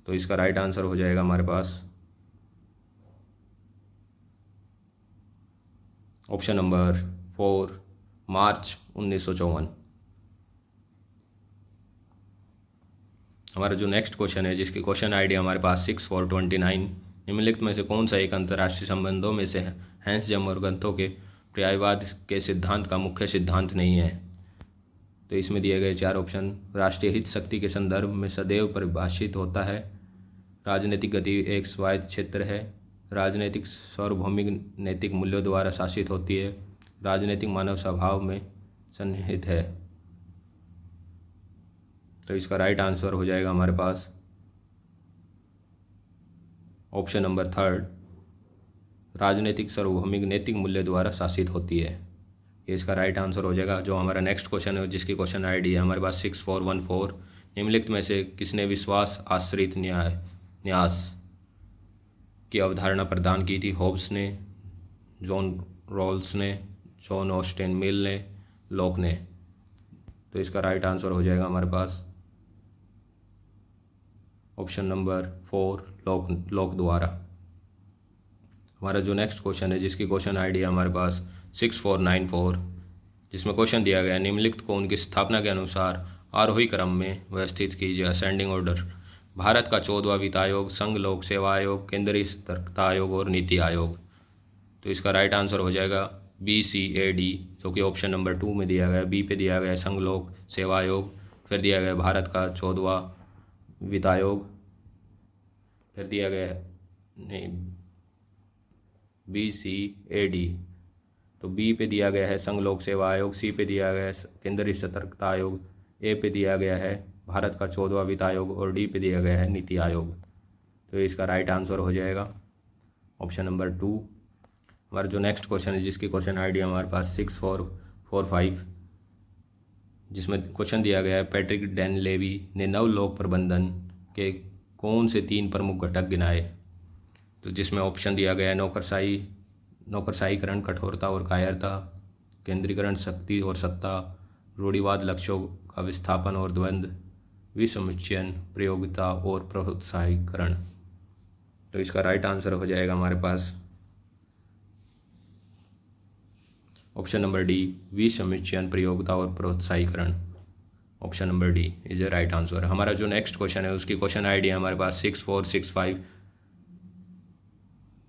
तो इसका राइट आंसर हो जाएगा हमारे पास ऑप्शन नंबर 4, मार्च 1954। हमारा जो नेक्स्ट क्वेश्चन है, जिसकी क्वेश्चन आईडी हमारे पास 6429, निम्नलिखित में से कौन सा एक अंतर्राष्ट्रीय संबंधों में से हैंस जम और गंथो के पर्यायवाद के सिद्धांत का मुख्य सिद्धांत नहीं है? तो इसमें दिए गए 4 ऑप्शन। राष्ट्रीय हित शक्ति के संदर्भ में सदैव परिभाषित होता है, राजनीतिक गति एक स्वायत्त क्षेत्र है, राजनीतिक सार्वभौमिक नैतिक मूल्यों द्वारा शासित होती है, राजनीतिक मानव स्वभाव में सन्निहित है। तो इसका राइट आंसर हो जाएगा हमारे पास ऑप्शन नंबर 3, राजनीतिक सार्वभौमिक नैतिक मूल्य द्वारा शासित होती है। ये इसका राइट आंसर हो जाएगा। जो हमारा नेक्स्ट क्वेश्चन है, जिसकी क्वेश्चन आईडी है हमारे पास 6414, निम्नलिखित में से किसने विश्वास आश्रित न्यास की अवधारणा प्रदान की थी? होब्स ने, जॉन रॉल्स ने, जॉन ऑस्टेन मिल ने, लॉक ने। तो इसका राइट आंसर हो जाएगा हमारे पास ऑप्शन नंबर 4, लॉक द्वारा। हमारा जो नेक्स्ट क्वेश्चन है, जिसकी क्वेश्चन आईडी है हमारे पास 6494, जिसमें क्वेश्चन दिया गया है, निम्नलिखित को उनकी स्थापना के अनुसार आरोही क्रम में व्यवस्थित कीजिए, असेंडिंग ऑर्डर। भारत का 14वां वित्त आयोग, संघ लोक सेवा आयोग, केंद्रीय सतर्कता आयोग और नीति आयोग। तो इसका राइट आंसर हो जाएगा BCAD, जो कि ऑप्शन नंबर 2 में दिया गया है। बी पे दिया गया है संघ लोक सेवा आयोग, फिर दिया गया है भारत का 14वां वित्त आयोग, फिर दिया गया है नहीं BCAD। तो बी पे दिया गया है संघ लोक सेवा आयोग, सी पे दिया गया है केंद्रीय सतर्कता आयोग, ए पे दिया गया है भारत का 14वां वित्त आयोग और डी पे दिया गया है नीति आयोग। तो इसका राइट आंसर हो जाएगा ऑप्शन नंबर 2। हमारा जो नेक्स्ट क्वेश्चन है, जिसकी क्वेश्चन आईडी हमारे पास 6445, जिसमें क्वेश्चन दिया गया है, पैट्रिक डैन लेवी ने नवलोक प्रबंधन के कौन से 3 प्रमुख घटक गिनाए? तो जिसमें ऑप्शन दिया गया है नौकरशाहीकरण, कठोरता और कायरता, केंद्रीकरण, शक्ति और सत्ता, रूढ़िवाद, लक्ष्यों का विस्थापन और द्वंद्व, विसमुच्चयन, प्रयोगिता और प्रोत्साहीकरण। तो इसका राइट आंसर हो जाएगा हमारे पास ऑप्शन नंबर डी, विसमुच्चयन, प्रयोगिता और प्रोत्साहीकरण। Option number D is a right answer. हमारा जो नेक्स्ट क्वेश्चन है, उसकी क्वेश्चन आईडी है हमारे पास 6465,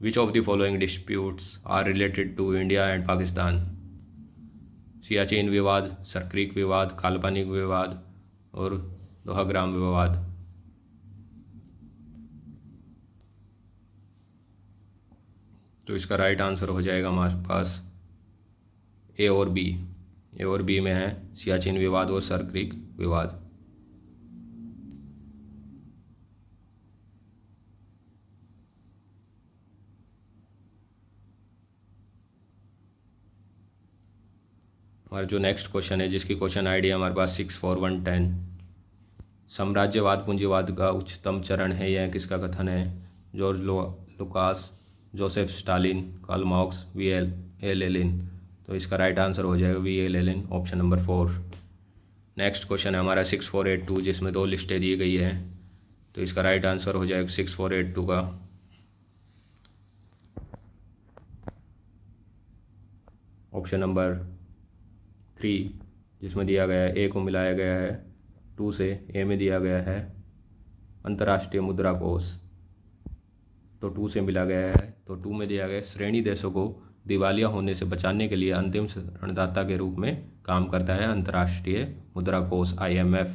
which of the following disputes are related to India and Pakistan? Siachen विवाद, सरक्रीक विवाद, काल्पनिक विवाद और दोहाग्राम विवाद। तो इसका राइट आंसर हो जाएगा हमारे पास ए और बी में है सियाचिन विवाद और सरक्रीक विवाद। हमारा जो नेक्स्ट क्वेश्चन है, जिसकी क्वेश्चन आईडी है हमारे पास 6410, साम्राज्यवाद पूंजीवाद का उच्चतम चरण है, यह किसका कथन है? George Lucas, Joseph Stalin, Karl Marx, VL Lenin. तो इसका राइट आंसर हो जाएगा VL Lenin, option number 4। Next question है हमारा 6482, जिसमें 2 लिस्टें दी गई है। तो इसका राइट आंसर हो जाएगा 6482 का ऑप्शन नंबर 3, जिसमें दिया गया है ए को मिलाया गया है 2 से। ए में दिया गया है अंतर्राष्ट्रीय मुद्रा कोष, तो 2 से मिला गया है। तो 2 में दिया गया श्रेणी देशों को दिवालिया होने से बचाने के लिए अंतिम ऋणदाता के रूप में काम करता है अंतर्राष्ट्रीय मुद्रा कोष IMF।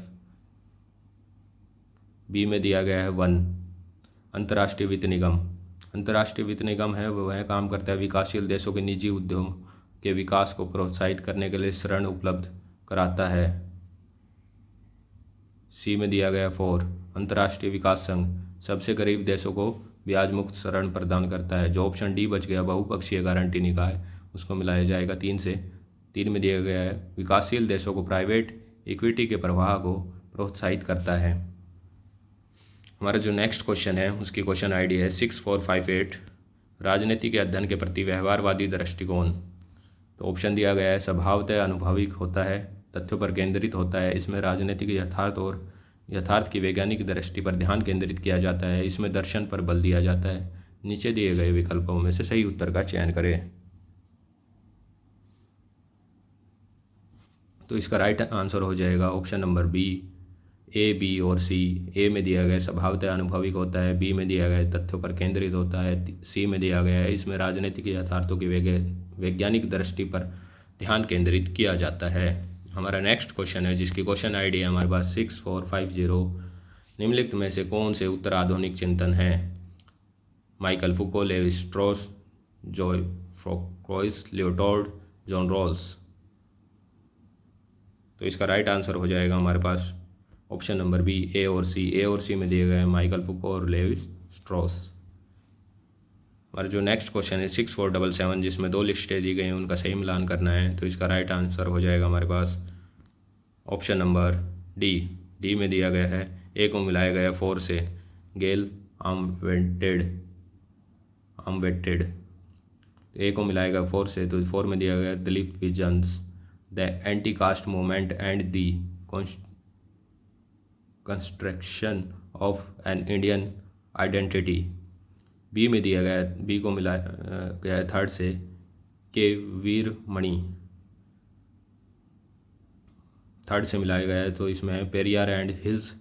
बी में दिया गया है 1, अंतर्राष्ट्रीय वित्त निगम। अंतर्राष्ट्रीय वित्त निगम है वह काम करता है विकासशील देशों के निजी उद्योग के विकास को प्रोत्साहित करने के लिए ऋण उपलब्ध कराता है। सी में दिया गया 4, अंतर्राष्ट्रीय विकास संघ सबसे गरीब देशों को ब्याज मुक्त ऋण प्रदान करता है। जो ऑप्शन डी बच गया, बहुपक्षीय गारंटी निकाय, उसको मिलाया जाएगा 3 से। 3 में दिया गया है विकासशील देशों को प्राइवेट इक्विटी के प्रवाह को प्रोत्साहित करता है। हमारा जो नेक्स्ट क्वेश्चन है, उसकी क्वेश्चन आईडी है 6458, राजनीति के अध्ययन के प्रति व्यवहारवादी दृष्टिकोण। तो ऑप्शन दिया गया है स्वभावतः अनुभविक होता है, तथ्यों पर केंद्रित होता है, इसमें राजनीतिक यथार्थ और यथार्थ की वैज्ञानिक दृष्टि पर ध्यान केंद्रित किया जाता है, इसमें दर्शन पर बल दिया जाता है। नीचे दिए गए विकल्पों में से सही उत्तर का चयन करें। तो इसका राइट आंसर हो जाएगा option number B, A, B और सी। ए में दिया गया स्वभावतः अनुभविक होता है, बी में दिया गया है तथ्यों पर केंद्रित होता है, सी में दिया गया है इसमें राजनीतिक यथार्थों की वैज्ञानिक दृष्टि पर ध्यान केंद्रित किया जाता है। हमारा नेक्स्ट क्वेश्चन है जिसकी क्वेश्चन आईडी है हमारे पास 6450। निम्नलिखित में से कौन से उत्तर आधुनिक चिंतन है? माइकल फुको, लेवी स्ट्रॉस, जॉय फ्रोक्रोइस, लियोटॉर्ड, जॉन रॉल्स। तो इसका राइट आंसर हो जाएगा हमारे पास ऑप्शन नंबर बी, ए और सी। ए और सी में दिए गए हैं माइकल फुको और लेवी स्ट्रॉस। हमारा जो नेक्स्ट क्वेश्चन है 6477 जिसमें दो लिस्टें दी गई हैं उनका सही मिलान करना है। तो इसका राइट आंसर हो जाएगा हमारे पास ऑप्शन नंबर डी। डी में दिया गया है ए को मिलाया गया 4 से, गेल आमवेटेड। ए को मिलाया गया 4 से, तो 4 में दिया गया Dilip visions, the anti caste movement and the construction of an Indian identity. B में दिया गया, बी को मिला गया है 3rd से, के वीरमणि। 3rd से मिलाया गया है तो इसमें है पेरियार एंड हिज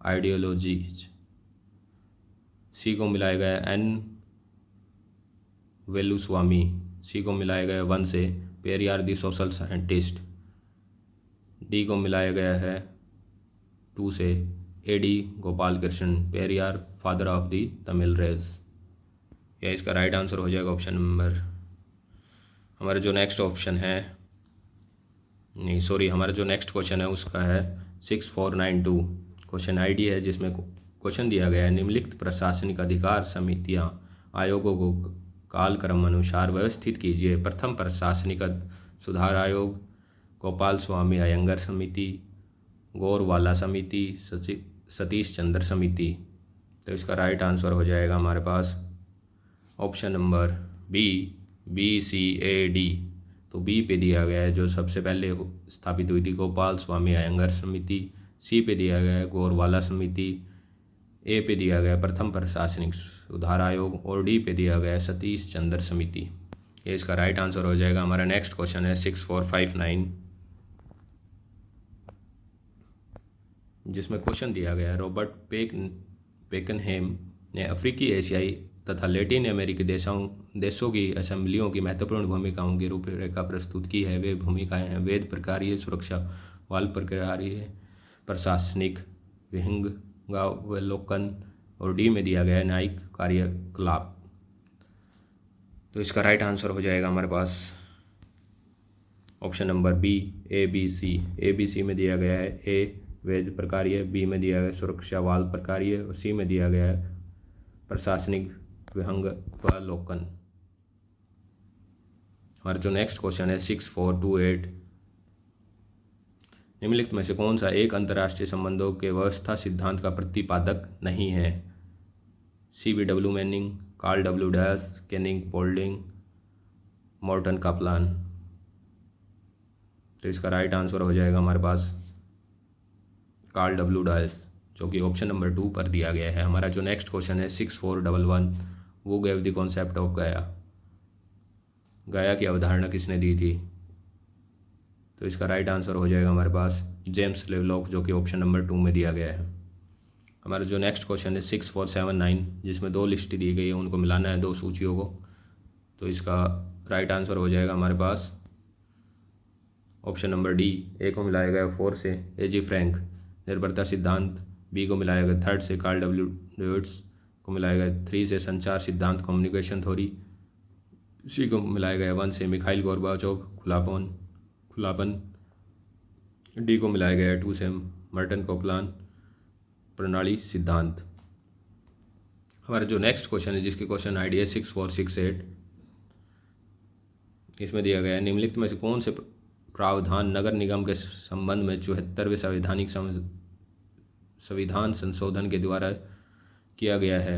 आइडियोलॉजीज। सी को मिलाया गया है एन वेलुस्वामी। सी को मिलाया गया 1 से, Periyar the social scientist. D को मिलाया गया है 2 से, A D Gopal Krishna, Periyar father of the Tamil race. या इसका राइट आंसर हो जाएगा ऑप्शन नंबर, हमारा जो नेक्स्ट ऑप्शन है नहीं सॉरी हमारा जो नेक्स्ट क्वेश्चन है उसका है 6492। क्वेश्चन आईडी है जिसमें क्वेश्चन दिया गया है निम्नलिखित प्रशासनिक अधिकार समितियां आयोगों को कालक्रम अनुसार व्यवस्थित कीजिए। प्रथम प्रशासनिक सुधार आयोग, गोपाल स्वामी अयंगर समिति, गौरवाला समिति, सतीश चंद्र समिति। तो इसका राइट आंसर हो जाएगा हमारे पास option number B, B C A D. तो बी पे दिया गया है जो सबसे पहले स्थापित हुई थी गोपाल स्वामी अयंगर समिति, सी पे दिया गया है गौरवाला समिति, ए पे दिया गया प्रथम प्रशासनिक सुधार आयोग और डी पे दिया गया सतीश चंद्र समिति। ये इसका राइट आंसर हो जाएगा। हमारा नेक्स्ट क्वेश्चन है 6459 जिसमें क्वेश्चन दिया गया है रॉबर्ट पेकनहेम ने अफ्रीकी, एशियाई तथा लैटिन अमेरिकी देशों की असेंबलियों की महत्वपूर्ण भूमिकाओं की रूपरेखा प्रस्तुत की है। वे भूमिकाएं हैं वेद प्रकारीय सुरक्षा, वाल प्रकारीय, प्रशासनिक, विहंगावलोकन और डी में दिया गया है न्यायिक कार्यकलाप। तो इसका राइट आंसर हो जाएगा हमारे पास option number B, A B C. A B C में दिया गया है ए वेद प्रकारीय, बी में दिया गया सुरक्षा वाल प्रकारीय और सी में दिया गया है प्रशासनिक विहंगावलोकन। हमारा जो नेक्स्ट क्वेश्चन है 6428 निम्नलिखित में से कौन सा एक अंतर्राष्ट्रीय संबंधों के व्यवस्था सिद्धांत का प्रतिपादक नहीं है? C B W Manning, Carl W Deutsch, Kenneth Boulding, Morton Kaplan. तो इसका राइट आंसर हो जाएगा हमारे पास कार्ल डब्ल्यू डैश जो कि ऑप्शन नंबर 2 पर दिया गया है। हमारा जो नेक्स्ट क्वेश्चन है 6411 वो गेव द कॉन्सेप्ट ऑफ गया। गया की अवधारणा किसने दी थी? तो इसका राइट आंसर हो जाएगा हमारे पास जेम्स लेवलॉक जो कि ऑप्शन नंबर 2 में दिया गया है। हमारा जो नेक्स्ट क्वेश्चन है 6479 जिसमें 2 लिस्ट दी गई है उनको मिलाना है 2 सूचियों को। तो इसका राइट आंसर हो जाएगा हमारे पास ऑप्शन नंबर डी। ए को मिलाया गया 4 से ए जी फ्रैंक निर्भरता सिद्धांत, बी को मिलाया गया 3rd से कार्ल डब्ल्यू डेविड्स को मिलाया गया 3 से संचार सिद्धांत कम्युनिकेशन थ्योरी, सी को मिलाया गया 1 से मिखाइल गोर्बाचोव खुलापन, डी को मिलाया गया 2 से मर्टन कोपलान प्रणाली सिद्धांत। हमारा जो नेक्स्ट क्वेश्चन है जिसकी क्वेश्चन आईडी है 6468 इसमें दिया गया है निम्नलिखित में से कौन से प्रावधान नगर निगम के संबंध में 74वें संविधान संशोधन के द्वारा किया गया है?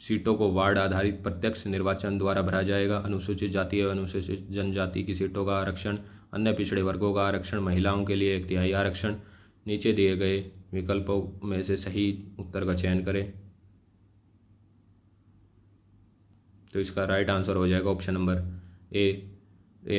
सीटों को वार्ड आधारित प्रत्यक्ष निर्वाचन द्वारा भरा जाएगा। अनुसूचित जाति एवं अनुसूचित जनजाति की सीटों का आरक्षण, अन्य पिछड़े वर्गों का आरक्षण, महिलाओं के लिए 1/3 आरक्षण। नीचे दिए गए विकल्पों में से सही उत्तर का चयन करें। तो इसका राइट आंसर हो जाएगा ऑप्शन नंबर ए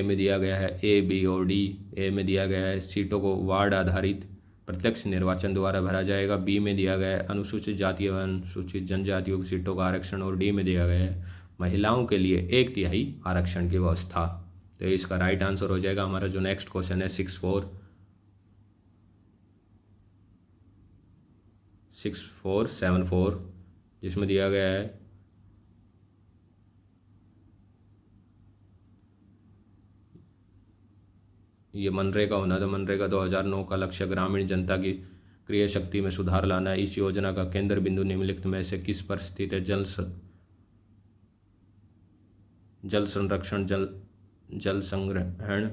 में दिया गया है ए, बी और डी। ए में दिया गया है सीटों को वार्ड आधारित प्रत्यक्ष निर्वाचन द्वारा भरा जाएगा। बी में दिया गया है अनुसूचित जाति एवं अनुसूचित जनजातियों की सीटों का आरक्षण। और डी में दिया गया है महिलाओं के लिए 1/3 आरक्षण की व्यवस्था। तो इसका राइट आंसर हो जाएगा हमारा जो नेक्स्ट क्वेश्चन है 6474, जिसमें दिया गया है ये मनरेगा होना था। मनरेगा 2009 का लक्ष्य ग्रामीण जनता की क्रय शक्ति में सुधार लाना है। इस योजना का केंद्र बिंदु निम्नलिखित में से किस पर स्थित है? जल संरक्षण, जल संग्रहण,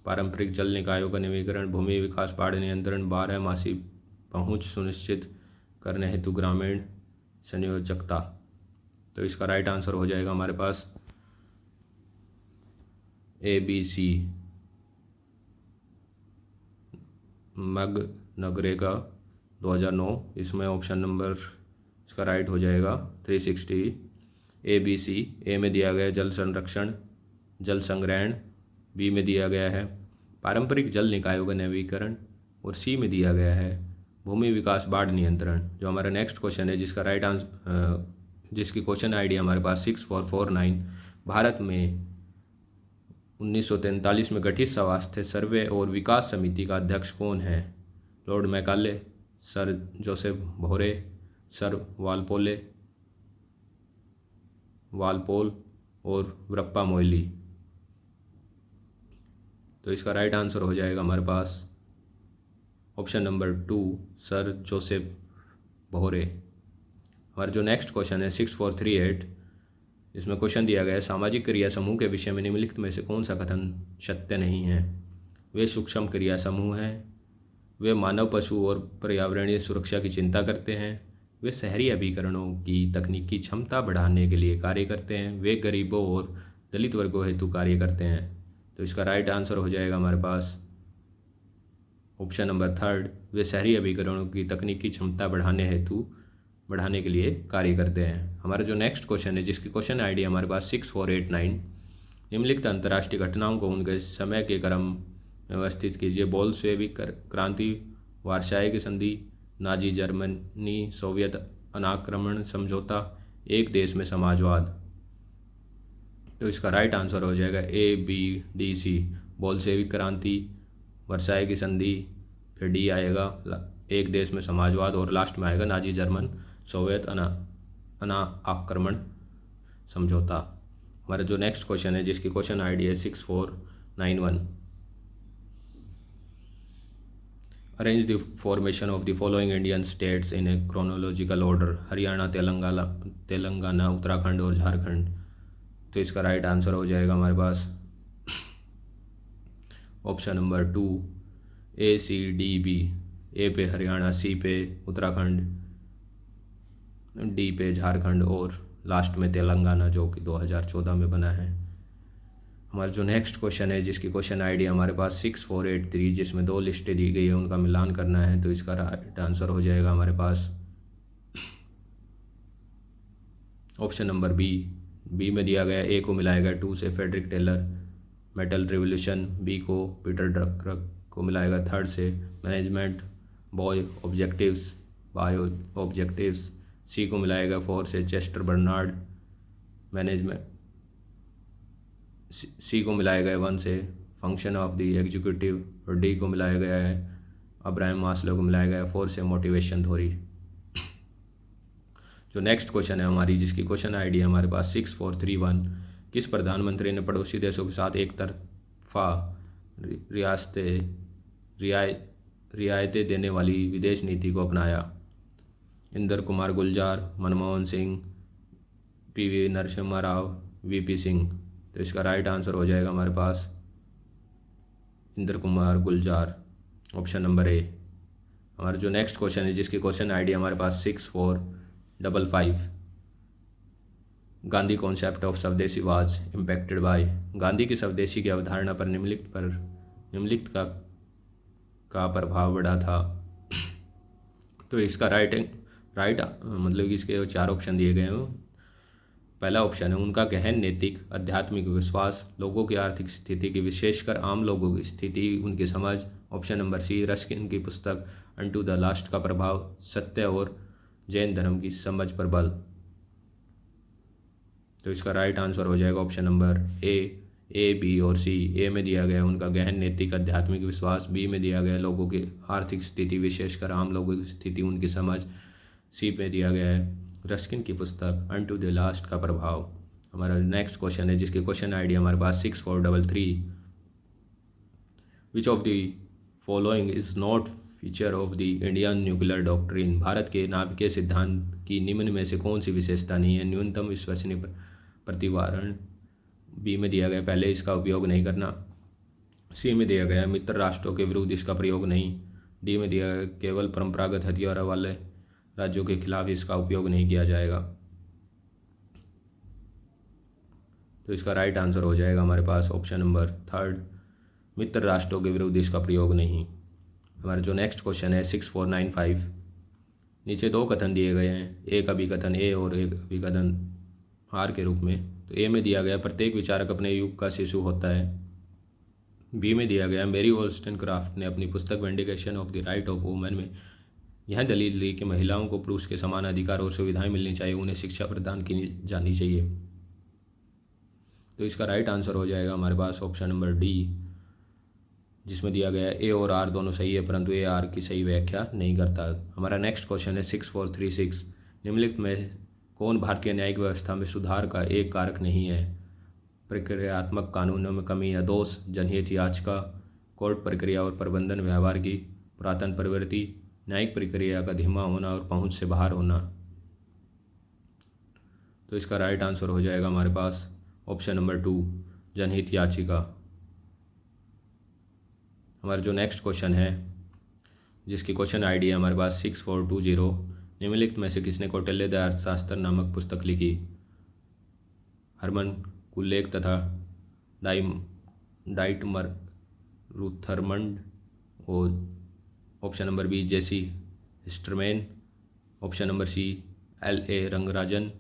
पारंपरिक जल निकायों का नवीकरण, भूमि विकास, बाढ़ नियंत्रण, 12मासी पहुंच सुनिश्चित करने हेतु ग्रामीण संयोजकता। तो इसका राइट आंसर हो जाएगा हमारे पास ABC मनरेगा 2009। इसमें ऑप्शन नंबर इसका राइट हो जाएगा 360। ABC ए में दिया गया है जल संरक्षण, जल संग्रहण, बी में दिया गया है पारंपरिक जल निकायों का नवीकरण, और सी में दिया गया है भूमि विकास, बाढ़ नियंत्रण। जो हमारा नेक्स्ट क्वेश्चन है जिसका राइट आंसर, जिसकी क्वेश्चन आईडी हमारे पास 6449। भारत में 1943 में गठित स्वास्थ्य सर्वे और विकास समिति का अध्यक्ष कौन है? लॉर्ड मैकाले, सर जोसेफ भोरे, सर वालपोल और वरप्पा मोइली। तो इसका राइट आंसर हो जाएगा हमारे पास ऑप्शन नंबर 2 सर जोसेफ भोरे। हमारा जो नेक्स्ट क्वेश्चन है 6438, इसमें क्वेश्चन दिया गया है सामाजिक क्रिया समूह के विषय में निम्नलिखित में से कौन सा कथन सत्य नहीं है? वे सूक्ष्म क्रिया समूह हैं, वे मानव, पशु और पर्यावरणीय सुरक्षा की चिंता करते हैं, वे शहरी अभिकरणों की तकनीकी क्षमता बढ़ाने के लिए कार्य करते हैं, वे गरीबों और दलित वर्गों हेतु कार्य करते हैं। तो इसका राइट आंसर हो जाएगा हमारे पास ऑप्शन नंबर 3, वे शहरी अभिकरणों की तकनीकी क्षमता बढ़ाने के लिए कार्य करते हैं। हमारा जो नेक्स्ट क्वेश्चन है जिसकी क्वेश्चन आईडी हमारे पास 6489, निम्नलिखित अंतर्राष्ट्रीय घटनाओं को उनके समय के क्रम में व्यवस्थित कीजिए। बोल्शेविक क्रांति, वार्साई की संधि, नाजी जर्मनी सोवियत अनाक्रमण समझौता, एक देश में समाजवाद। तो इसका राइट आंसर हो जाएगा ABDC, बोल्शेविक क्रांति, वर्साई की संधि, फिर डी आएगा एक देश में समाजवाद, और लास्ट में आएगा नाजी जर्मन सोवियत अनाक्रमण समझौता। हमारा जो नेक्स्ट क्वेश्चन है जिसकी क्वेश्चन आईडी है 6491, arrange the formation of the following Indian states in A chronological order. Haryana, Telangana, Uttarakhand और झारखंड। तो इसका राइट आंसर हो जाएगा हमारे पास ऑप्शन नंबर 2 ACDB। ए पे हरियाणा, सी पे उत्तराखंड, डी पे झारखंड और लास्ट में तेलंगाना जो कि 2014 में बना है। हमारा जो नेक्स्ट क्वेश्चन है जिसकी क्वेश्चन आईडी हमारे पास 6483, जिसमें 2 लिस्टें दी गई है उनका मिलान करना है। तो इसका राइट आंसर हो जाएगा हमारे पास ऑप्शन नंबर बी में दिया गया ए को मिलाएगा 2 से Frederick Taylor, mental revolution, B को पीटर ड्रकर को मिलाएगा 3rd से मैनेजमेंट बायो ऑब्जेक्टिव्स, सी को मिलाएगा 4 से चेस्टर बर्नार्ड मैनेजमेंट, सी को मिलाया गया 1 से फंक्शन ऑफ द एग्जीक्यूटिव, और डी को मिलाया गया है अब्राहम मास्लो को मिलाया गया 4 से मोटिवेशन थ्योरी। जो नेक्स्ट क्वेश्चन है हमारी जिसकी क्वेश्चन आईडी है हमारे पास 6431, किस प्रधानमंत्री ने पड़ोसी देशों के साथ एक तरफा रियायतें देने वाली विदेश नीति को अपनाया? इंदर कुमार गुलजार, मनमोहन सिंह, PV नरसिम्हा राव, VP सिंह। तो इसका राइट आंसर हो जाएगा हमारे पास इंदर कुमार गुलजार, ऑप्शन नंबर ए। हमारा जो नेक्स्ट क्वेश्चन है जिसकी क्वेश्चन आईडी हमारे पास 6455, गांधी कॉन्सेप्ट ऑफ स्वदेशी वाज इम्पैक्टेड बाय। गांधी की स्वदेशी की अवधारणा पर निम्नलिखित का प्रभाव बढ़ा था। तो इसका राइट मतलब कि इसके 4 ऑप्शन दिए गए हैं। पहला ऑप्शन है उनका गहन नैतिक आध्यात्मिक विश्वास, लोगों की आर्थिक स्थिति की विशेषकर आम लोगों की स्थिति उनकी समझ। ऑप्शन नंबर सी रस्किन की पुस्तक अनटू द लास्ट का प्रभाव, सत्य और जैन धर्म की समझ पर बल। तो इसका राइट आंसर हो जाएगा ऑप्शन नंबर ए, बी और सी। ए में दिया गया उनका गहन नैतिक आध्यात्मिक विश्वास, बी में दिया गया लोगों की आर्थिक स्थिति विशेषकर आम लोगों की स्थिति उनकी समझ, सी में दिया गया है रस्किन की पुस्तक अनटू द लास्ट का प्रभाव। हमारा नेक्स्ट क्वेश्चन है जिसके क्वेश्चन आईडी हमारे पास 6433। विच of the following is not feature of the Indian nuclear doctrine. Bharat के नाभिकीय सिद्धांत की निम्न में से कौन सी विशेषता नहीं है। न्यूनतम विश्वसनीय प्रतिवारण, बी में दिया गया पहले इसका उपयोग नहीं करना, सी में दिया गया मित्र राष्ट्रों के विरुद्ध इसका प्रयोग नहीं, डी में दिया गया केवल परंपरागत हथियारों वाले राज्यों के खिलाफ इसका उपयोग नहीं किया जाएगा। तो इसका राइट आंसर हो जाएगा हमारे पास ऑप्शन नंबर थर्ड, मित्र राष्ट्रों के विरुद्ध इसका प्रयोग नहीं। हमारा जो नेक्स्ट क्वेश्चन है 6495। नीचे 2 कथन दिए गए हैं, एक अभिकथन ए और एक अभिकथन आर के रूप में। तो ए में दिया गया प्रत्येक विचारक अपने युग का शिशु होता है, बी में दिया गया मेरी वोल्स्टेनक्राफ्ट ने अपनी पुस्तक vindication of the right of women में यह दलील दी कि महिलाओं को पुरुष के समान अधिकार और सुविधाएं मिलनी चाहिए, उन्हें शिक्षा प्रदान की जानी चाहिए। तो इसका राइट आंसर हो जाएगा हमारे पास ऑप्शन नंबर डी, जिसमें दिया गया ए और आर दोनों सही है परंतु ए आर की सही व्याख्या नहीं करता। हमारा नेक्स्ट क्वेश्चन है 6436। निम्नलिखित में कौन भारतीय न्यायिक व्यवस्था में सुधार का एक कारक नहीं है। प्रक्रियात्मक कानूनों में कमी या दोष, जनहित याचिका, कोर्ट प्रक्रिया और प्रबंधन व्यवहार की पुरातन प्रवृत्ति, न्यायिक प्रक्रिया का धीमा होना और पहुंच से बाहर होना। तो इसका राइट आंसर हो जाएगा हमारे पास ऑप्शन नंबर 2, जनहित याचिका। हमारा जो नेक्स्ट क्वेश्चन है जिसकी क्वेश्चन आईडी है हमारे पास 6420। निम्नलिखित में से किसने कौटिल्य द अर्थशास्त्र नामक पुस्तक लिखी। हरमन कुलेक तथा डाइटमर रुथरमंड और option number B J C Heesterman, option number C LA Rangarajan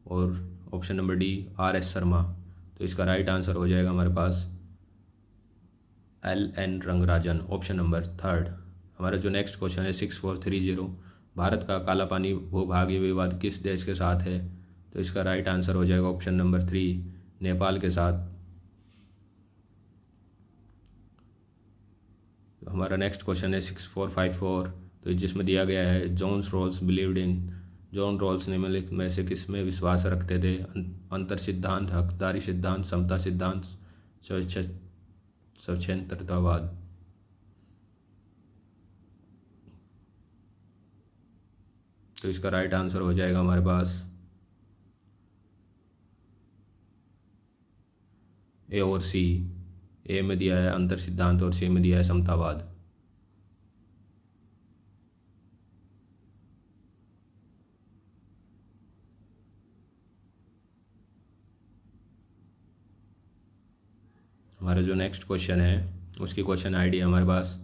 और option number D RS Sharma. तो इसका राइट आंसर हो जाएगा हमारे पास LN Rangarajan, option number third. हमारा जो नेक्स्ट क्वेश्चन है 6430। भारत का काला पानी भूभागीय विवाद किस देश के साथ है। तो इसका राइट आंसर हो जाएगा ऑप्शन नंबर 3, नेपाल के साथ। तो हमारा नेक्स्ट क्वेश्चन है 6454। तो जिसमें दिया गया है John Rawls believed in. John Rawls निम्नलिखित में से किसमें विश्वास रखते थे। अंतर सिद्धांत, हकदारी सिद्धांत, समता सिद्धांत, स्वतंत्रतावाद। तो इसका राइट आंसर हो जाएगा हमारे पास ए और सी। ए में दिया है अंतर सिद्धांत और सी में दिया है समतावाद। हमारा जो नेक्स्ट क्वेश्चन है उसकी क्वेश्चन आईडी हमारे पास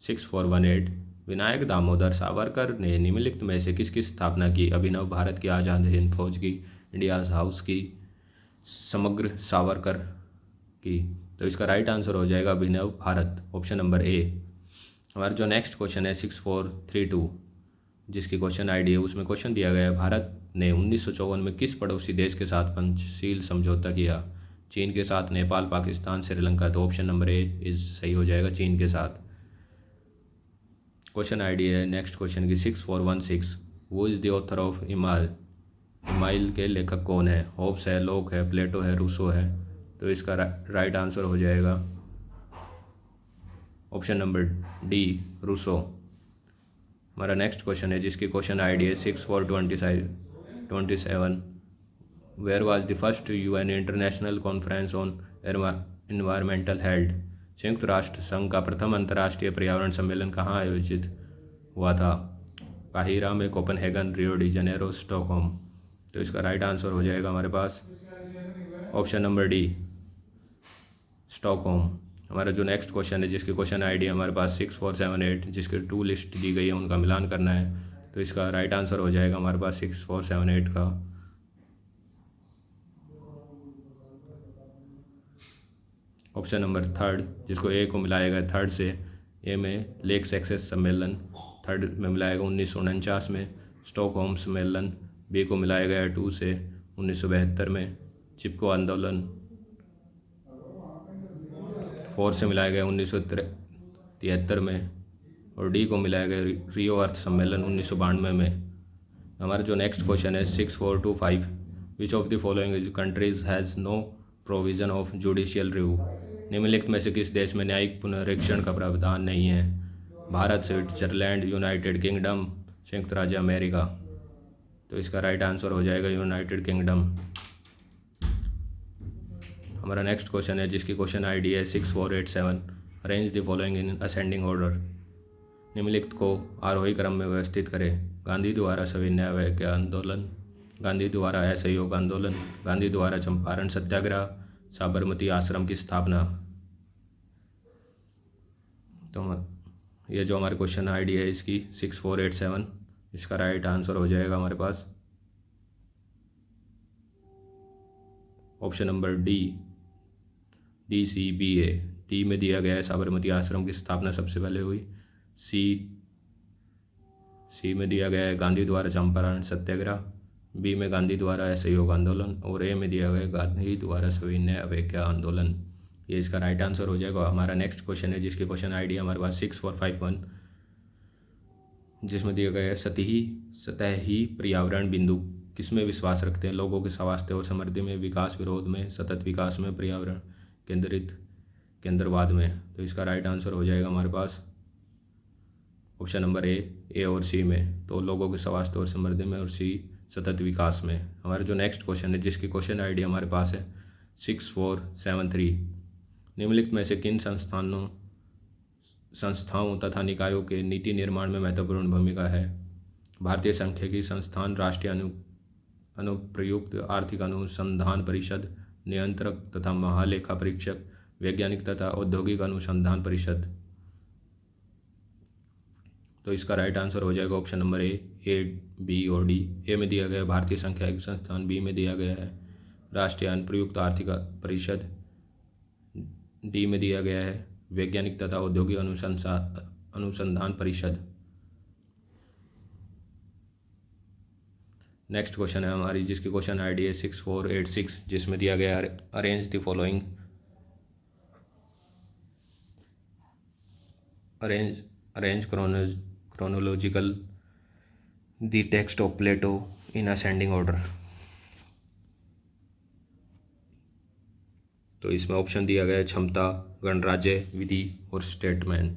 6418। विनायक दामोदर सावरकर ने निम्नलिखित में से किसकी स्थापना की। अभिनव भारत की आज़ाद हिंद फौज की, इंडिया हाउस की, समग्र सावरकर की। तो इसका राइट आंसर हो जाएगा अभिनव भारत, ऑप्शन नंबर ए। हमारा जो नेक्स्ट क्वेश्चन है 6432 जिसकी क्वेश्चन आईडी है उसमें क्वेश्चन दिया गया है भारत ने 1954 में किस पड़ोसी देश के साथ पंचशील समझौता किया। चीन के साथ, नेपाल, पाकिस्तान, श्रीलंका। तो ऑप्शन नंबर ए इज सही हो जाएगा चीन के साथ। क्वेश्चन आईडी है नेक्स्ट क्वेश्चन की 6416। वो is the author of email. Email के लेखक कौन है। होब्स है, लोक है, प्लेटो है, रूसो है। तो इसका राइट आंसर हो जाएगा ऑप्शन नंबर डी, रूसो। हमारा नेक्स्ट क्वेश्चन है जिसकी क्वेश्चन आईडी है 6427। Where was the first UN international conference on environmental health. संयुक्त राष्ट्र संघ का प्रथम अंतर्राष्ट्रीय पर्यावरण सम्मेलन कहाँ आयोजित हुआ था। काहिरा में, Copenhagen, Rio de Janeiro, Stockholm. तो इसका राइट आंसर हो जाएगा हमारे पास ऑप्शन नंबर डी, स्टॉकहोम। हमारा जो नेक्स्ट क्वेश्चन है, जिसकी क्वेश्चन आईडी हमारे पास 6478, जिसके टू लिस्ट दी गई है उनका मिलान करना है। तो इसका राइट आंसर हो जाएगा हमारे पास 6478 का ऑप्शन नंबर थर्ड, जिसको ए को मिलाया गया थर्ड से। ए में लेक सक्सेस सम्मेलन थर्ड में मिलाया गया 1949 में, स्टॉकहोम सम्मेलन बी को मिलाया गया टू से 1972 में, चिपको आंदोलन फोर से मिलाया गया 1973 में, और डी को मिलाया गया रियो अर्थ सम्मेलन 1992 में। हमारा जो नेक्स्ट क्वेश्चन है 6425, which of the following countries has no provision of judicial review. निम्नलिखित में से किस देश में न्यायिक पुनरीक्षण का प्रावधान नहीं है? भारत, स्विट्जरलैंड, यूनाइटेड किंगडम, संयुक्त राज्य अमेरिका। तो इसका राइट आंसर हो जाएगा यूनाइटेड किंगडम। हमारा नेक्स्ट क्वेश्चन है, जिसकी क्वेश्चन आईडी है 6487, arrange the following in ascending order. निम्नलिखित को आरोही क्रम में व्यवस्थित करें। गांधी द्वारा सविनय अवज्ञा आंदोलन, गांधी द्वारा असहयोग आंदोलन, गांधी द्वारा चंपारण सत्याग्रह, साबरमती आश्रम की स्थापना। तो ये जो हमारे क्वेश्चन आईडी है इसकी 6487, इसका राइट आंसर हो जाएगा हमारे पास option number D C B A. D में दिया गया है साबरमती आश्रम की स्थापना सबसे पहले हुई। सी में दिया गया है गांधी द्वारा चंपारण सत्याग्रह, बी में गांधी द्वारा असहयोग आंदोलन, और ए में दिया गया गांधी द्वारा सविनय अवज्ञा आंदोलन। ये इसका राइट आंसर हो जाएगा। हमारा नेक्स्ट क्वेश्चन है, जिसकी क्वेश्चन आईडी हमारे पास 6451, जिसमें दिया गया है सतही पर्यावरण बिंदु किसमें विश्वास रखते हैं? लोगों के स्वास्थ्य और समृद्धि में, विकास विरोध में, सतत विकास में, पर्यावरण केंद्रित केंद्रवाद में। तो इसका राइट आंसर हो जाएगा हमारे पास ऑप्शन नंबर ए और सी में। तो लोगों के स्वास्थ्य और समृद्धि में, और सी सतत विकास में। हमारा जो नेक्स्ट क्वेश्चन है, जिसकी क्वेश्चन आईडी हमारे पास है 6473, निम्नलिखित में से किन संस्थाओं तथा निकायों के नीति निर्माण में महत्वपूर्ण भूमिका है? भारतीय सांख्यिकी संस्थान, राष्ट्रीय अनुप्रयुक्त आर्थिक अनुसंधान परिषद, नियंत्रक तथा महालेखा परीक्षक, वैज्ञानिक तथा औद्योगिक अनुसंधान परिषद। तो इसका राइट आंसर हो जाएगा ऑप्शन नंबर ए, बी और डी। ए में दिया गया है भारतीय सांख्यिकी संस्थान, बी में दिया गया है राष्ट्रीय अनुप्रयुक्त आर्थिक परिषद, डी में दिया गया है वैज्ञानिक तथा औद्योगिक अनुसंधान परिषद। नेक्स्ट क्वेश्चन है हमारी, जिसकी क्वेश्चन आईडी है 6486, जिसमें दिया गया है arrange the following, arrange chronological the text of Plato in ascending order. तो इसमें ऑप्शन दिया गया है क्षमता, गणराज्य, विधि और स्टेट्समैन।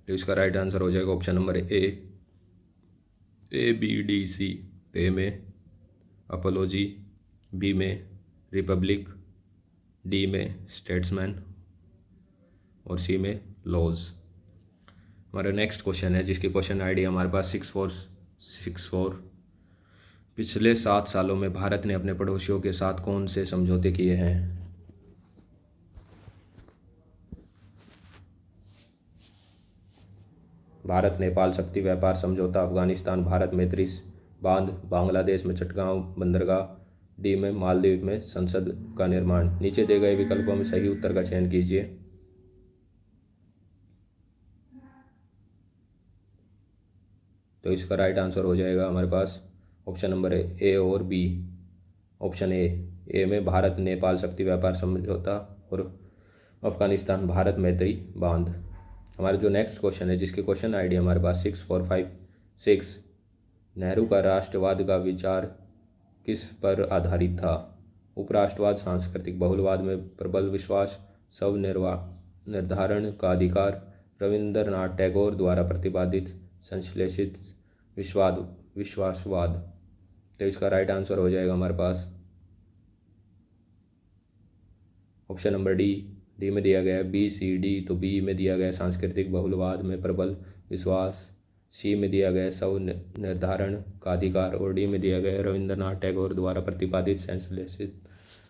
तो इसका राइट आंसर हो जाएगा option number A, B, D, C. A में अपोलॉजी, बी में रिपब्लिक, डी में स्टेट्समैन, और सी में लॉज। हमारा नेक्स्ट क्वेश्चन है, जिसकी क्वेश्चन आईडी हमारे पास 6464, पिछले 7 सालों में भारत ने अपने पड़ोसियों के साथ कौन से समझौते किए हैं? भारत नेपाल शक्ति व्यापार समझौता, अफगानिस्तान भारत मैत्री बांध, बांग्लादेश में चटगांव बंदरगाह, डी में मालदीव में संसद का निर्माण। नीचे दिए गए विकल्पों में सही उत्तर का चयन कीजिए। तो इसका राइट आंसर हो जाएगा हमारे पास ऑप्शन नंबर ए और बी। ऑप्शन ए में भारत नेपाल शक्ति व्यापार समझौता, और अफगानिस्तान भारत मैत्री बांध। हमारा जो नेक्स्ट क्वेश्चन है, जिसकी क्वेश्चन आईडी हमारे पास 6456, नेहरू का राष्ट्रवाद का विचार किस पर आधारित था? उपराष्ट्रवाद, सांस्कृतिक बहुलवाद में प्रबल विश्वास, स्व निर्धारण का अधिकार, रविंद्रनाथ टैगोर द्वारा प्रतिपादित संश्लेषित विश्वासवाद। तो इसका राइट आंसर हो जाएगा हमारे पास ऑप्शन नंबर डी में दिया गया है बी, सी, डी। तो बी में दिया गया सांस्कृतिक बहुलवाद में प्रबल विश्वास, सी में दिया गया है स्व निर्धारण का अधिकार और डी में दिया गया है रविंद्रनाथ टैगोर द्वारा प्रतिपादित सेंसलेस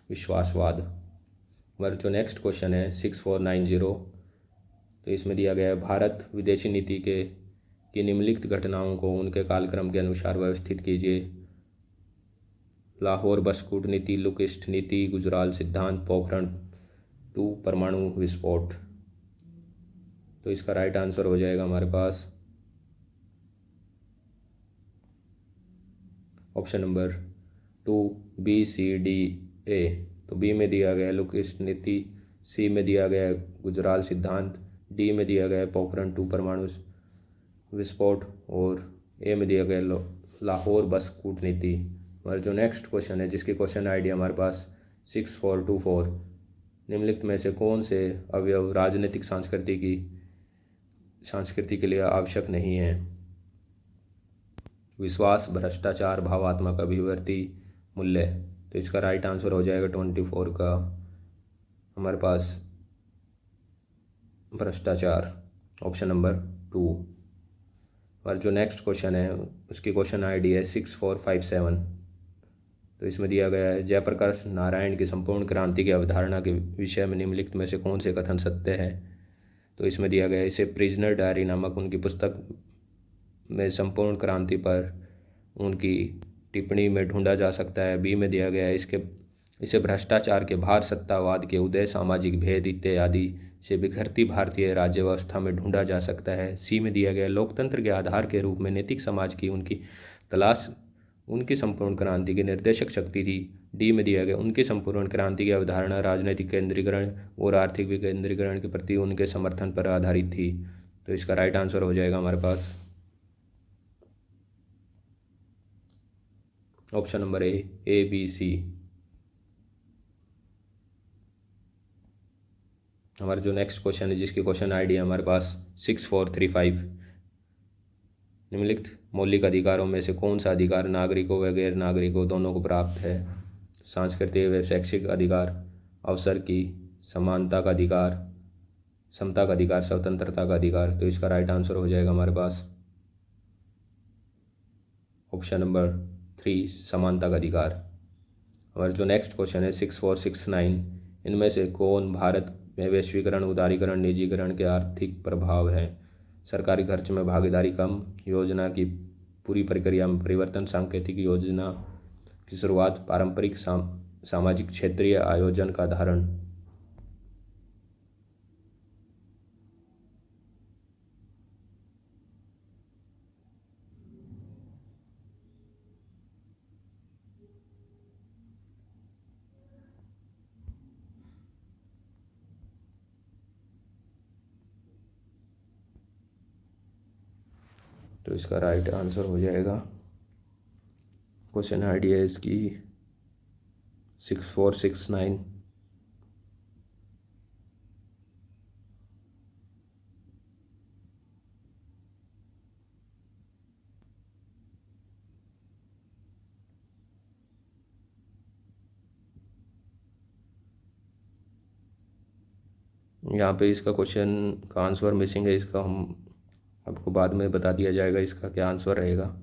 विश्वासवाद। हमारा जो नेक्स्ट क्वेश्चन है 6490, तो इसमें दिया गया है भारत विदेशी नीति के की निम्नलिखित घटनाओं को उनके कालक्रम के अनुसार व्यवस्थित कीजिए। लाहौर बस कूटनीति, लुक-ईस्ट नीति, गुजराल सिद्धांत, पोखरण 2 परमाणु विस्फोट। तो इसका राइट आंसर हो जाएगा हमारे पास ऑप्शन नंबर 2 BCDA। तो बी में दिया गया है लुक-ईस्ट नीति, सी में दिया गया है गुजराल सिद्धांत, डी में दिया गया है पोखरण 2 परमाणु विस्फोट और ए में दिया गया लाहौर बस कूटनीति। हमारा जो नेक्स्ट क्वेश्चन है जिसकी क्वेश्चन आईडी हमारे पास 6424, निम्नलिखित में से कौन से अवयव राजनीतिक संस्कृति के लिए आवश्यक नहीं है। विश्वास, भ्रष्टाचार, भावात्मक अभिव्यक्ति, मूल्य। तो इसका राइट आंसर हो जाएगा 24 का हमारे पास भ्रष्टाचार, ऑप्शन नंबर 2। और जो नेक्स्ट क्वेश्चन है उसकी क्वेश्चन आईडी है 6457। तो इसमें दिया गया है जयप्रकाश नारायण की संपूर्ण क्रांति की अवधारणा के विषय में निम्नलिखित में से कौन से कथन सत्य है। तो इसमें दिया गया है इसे प्रिजनर डायरी नामक उनकी पुस्तक में संपूर्ण क्रांति पर उनकी टिप्पणी में ढूंढा जा सकता है। बी में दिया गया है इसे भ्रष्टाचार के भार, सत्तावाद के उदय, सामाजिक भेद इत्यादि से बिखरती भारतीय राज्य व्यवस्था में ढूंढा जा सकता है। सी में दिया गया लोकतंत्र के आधार के रूप में नैतिक समाज की उनकी तलाश उनकी संपूर्ण क्रांति की निर्देशक शक्ति थी। डी में दिया गया उनकी संपूर्ण क्रांति की अवधारणा राजनीतिक केंद्रीकरण और आर्थिक विकेंद्रीकरण के प्रति उनके समर्थन पर आधारित थी। तो इसका राइट आंसर हो जाएगा हमारे पास option number A B C. हमारा जो नेक्स्ट क्वेश्चन है जिसकी क्वेश्चन आईडी है हमारे पास 6435, निम्नलिखित मौलिक अधिकारों में से कौन सा अधिकार नागरिकों व गैर नागरिकों दोनों को प्राप्त है। सांस्कृतिक व शैक्षिक अधिकार, अवसर की समानता का अधिकार, समता का अधिकार, स्वतंत्रता का अधिकार। तो इसका राइट आंसर हो जाएगा हमारे पास ऑप्शन नंबर 3 समानता का अधिकार। हमारा जो नेक्स्ट क्वेश्चन है 6469, इनमें से कौन भारत में वैश्वीकरण, उदारीकरण, निजीकरण के आर्थिक प्रभाव है। सरकारी खर्च में भागीदारी कम, योजना की पूरी प्रक्रिया में परिवर्तन, सांकेतिक योजना की शुरुआत, पारंपरिक सामाजिक क्षेत्रीय आयोजन का धारण। तो इसका राइट आंसर हो जाएगा क्वेश्चन आईडी है इसकी 6469। यहाँ पे इसका क्वेश्चन का आंसर मिसिंग है, इसका हम आपको बाद में बता दिया जाएगा इसका क्या आंसर रहेगा।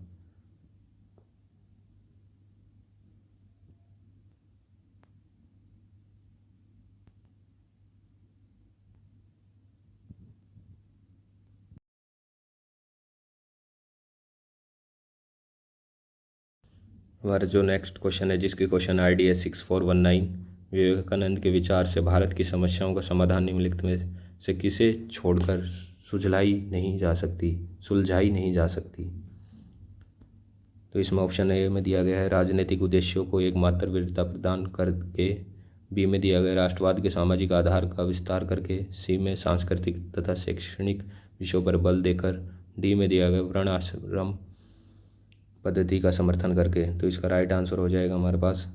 हमारा जो नेक्स्ट क्वेश्चन है जिसकी क्वेश्चन आईडी है 6419, विवेकानंद के विचार से भारत की समस्याओं का समाधान निम्नलिखित में से किसे छोड़कर सुलझाई नहीं जा सकती। तो इसमें ऑप्शन ए में दिया गया है राजनीतिक उद्देश्यों को एकमात्र वैधता प्रदान करके, बी में दिया गया राष्ट्रवाद के सामाजिक आधार का विस्तार करके, सी में सांस्कृतिक तथा शैक्षणिक विषयों पर बल देकर, डी में दिया गया वर्ण आश्रम पद्धति का समर्थन करके। तो इसका राइट आंसर हो जाएगा हमारे पास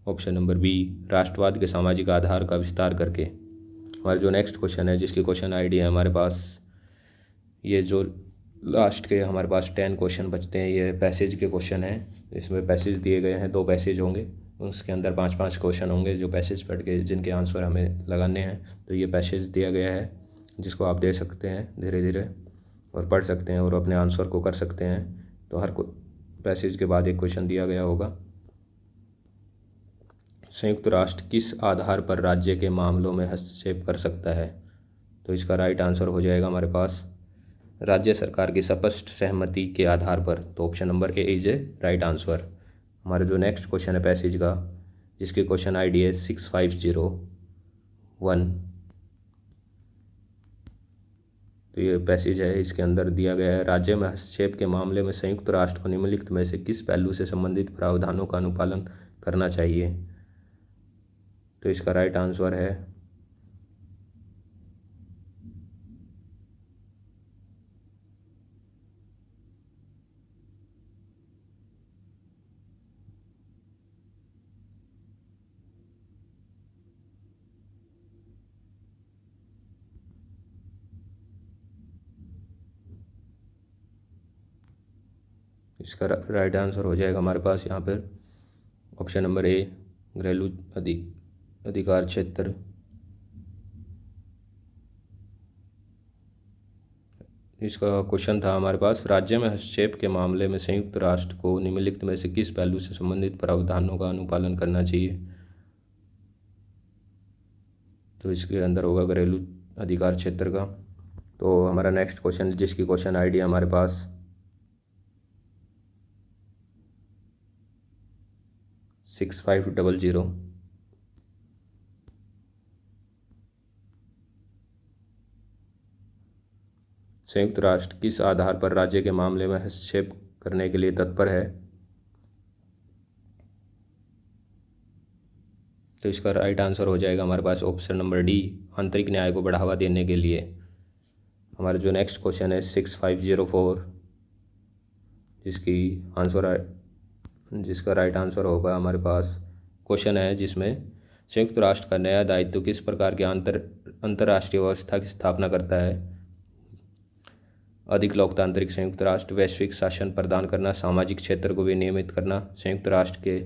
ऑप्शन नंबर बी राष्ट्रवाद के सामाजिक आधार का विस्तार करके। हमारा जो नेक्स्ट क्वेश्चन है जिसकी क्वेश्चन आईडी है हमारे पास, ये जो लास्ट के हमारे पास 10 क्वेश्चन बचते हैं ये पैसेज के क्वेश्चन हैं। इसमें पैसेज दिए गए हैं, 2 पैसेज होंगे, उसके अंदर 5-5 क्वेश्चन होंगे जो पैसेज पढ़ के जिनके आंसर हमें लगाने हैं। तो ये पैसेज दिया गया है जिसको आप दे सकते हैं धीरे धीरे। और पढ़ सकते हैं और अपने आंसर को कर सकते हैं। तो हर पैसेज के बाद एक क्वेश्चन दिया गया होगा। संयुक्त राष्ट्र किस आधार पर राज्य के मामलों में हस्तक्षेप कर सकता है? तो इसका राइट आंसर हो जाएगा हमारे पास राज्य सरकार की स्पष्ट सहमति के आधार पर। तो option number A is a right answer. हमारा जो नेक्स्ट क्वेश्चन है पैसेज का, जिसकी क्वेश्चन ID है 6501। तो ये पैसेज है, इसके अंदर दिया गया है राज्य में हस्तक्षेप के मामले में संयुक्त राष्ट्र को निम्नलिखित में से किस पहलू से संबंधित प्रावधानों का अनुपालन करना चाहिए? तो इसका राइट आंसर है इसका राइट आंसर हो जाएगा हमारे पास यहाँ पर ऑप्शन नंबर ए, घरेलू अधिकार क्षेत्र। इसका क्वेश्चन था हमारे पास राज्य में हस्तक्षेप के मामले में संयुक्त राष्ट्र को निम्नलिखित में से किस पहलू से संबंधित प्रावधानों का अनुपालन करना चाहिए? तो इसके अंदर होगा घरेलू अधिकार क्षेत्र का। तो हमारा नेक्स्ट क्वेश्चन, जिसकी क्वेश्चन ID है हमारे पास 6500। संयुक्त राष्ट्र किस आधार पर राज्य के मामले में हस्तक्षेप करने के लिए तत्पर है? तो इसका राइट आंसर हो जाएगा हमारे पास ऑप्शन नंबर डी, आंतरिक न्याय को बढ़ावा देने के लिए। हमारा जो नेक्स्ट क्वेश्चन है 6504, जिसका राइट आंसर होगा हमारे पास, क्वेश्चन है जिसमें संयुक्त राष्ट्र का नया दायित्व किस प्रकार के अंतर्राष्ट्रीय व्यवस्था की स्थापना करता है? अधिक लोकतांत्रिक संयुक्त राष्ट्र, वैश्विक शासन प्रदान करना, सामाजिक क्षेत्र को विनियमित करना, संयुक्त राष्ट्र के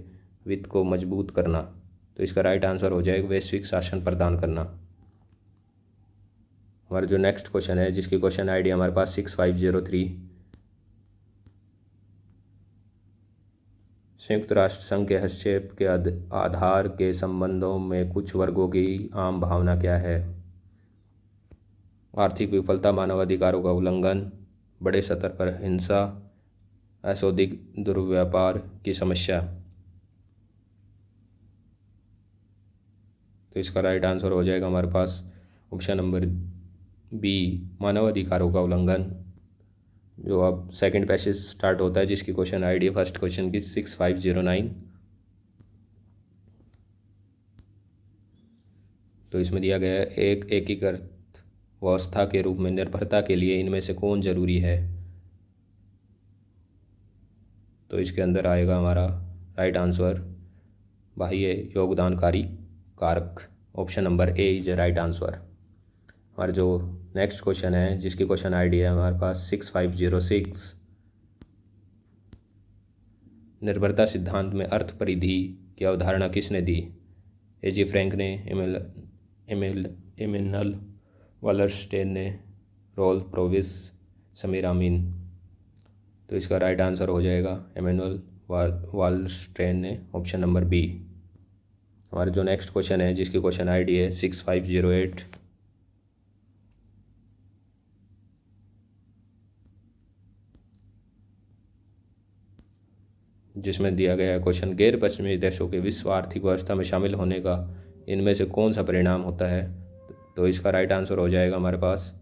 वित्त को मजबूत करना। तो इसका राइट आंसर हो जाएगा वैश्विक शासन प्रदान करना। हमारा जो नेक्स्ट क्वेश्चन है, जिसकी क्वेश्चन ID हमारे पास 6503, संयुक्त राष्ट्र संघ के हस्तक्षेप के आधार के संबंधों में कुछ वर्गों की आम भावना क्या है? आर्थिक विफलता, मानवाधिकारों का उल्लंघन, बड़े स्तर पर हिंसा, असौद्योगिक दुर्व्यापार की समस्या। तो इसका राइट आंसर हो जाएगा हमारे पास ऑप्शन नंबर बी, मानवाधिकारों का उल्लंघन। जो अब सेकंड पैसेज स्टार्ट होता है, जिसकी क्वेश्चन ID है फर्स्ट क्वेश्चन की 6509। तो इसमें दिया गया है एक एकीकृत व्यवस्था के रूप में निर्भरता के लिए इनमें से कौन जरूरी है? तो इसके अंदर आएगा हमारा राइट आंसर बाह्य योगदानकारी कारक। Option number A is a right answer. हमारा जो नेक्स्ट क्वेश्चन है, जिसकी क्वेश्चन ID है हमारे पास 6506, निर्भरता सिद्धांत में अर्थ परिधि की अवधारणा किसने दी? A.G. फ्रैंक ने, इमैनुअल वालरस्टेन ने, रोल्फ प्रोविस, समीर अमीन। तो इसका राइट आंसर हो जाएगा इमैनुअल वालरस्टेन ने, ऑप्शन नंबर बी। हमारा जो नेक्स्ट क्वेश्चन है, जिसकी क्वेश्चन ID है 6508, जिसमें दिया गया है क्वेश्चन, गैर पश्चिमी देशों के विश्व आर्थिक व्यवस्था में शामिल होने का इनमें से कौन सा परिणाम होता है? तो इसका राइट आंसर हो जाएगा हमारे पास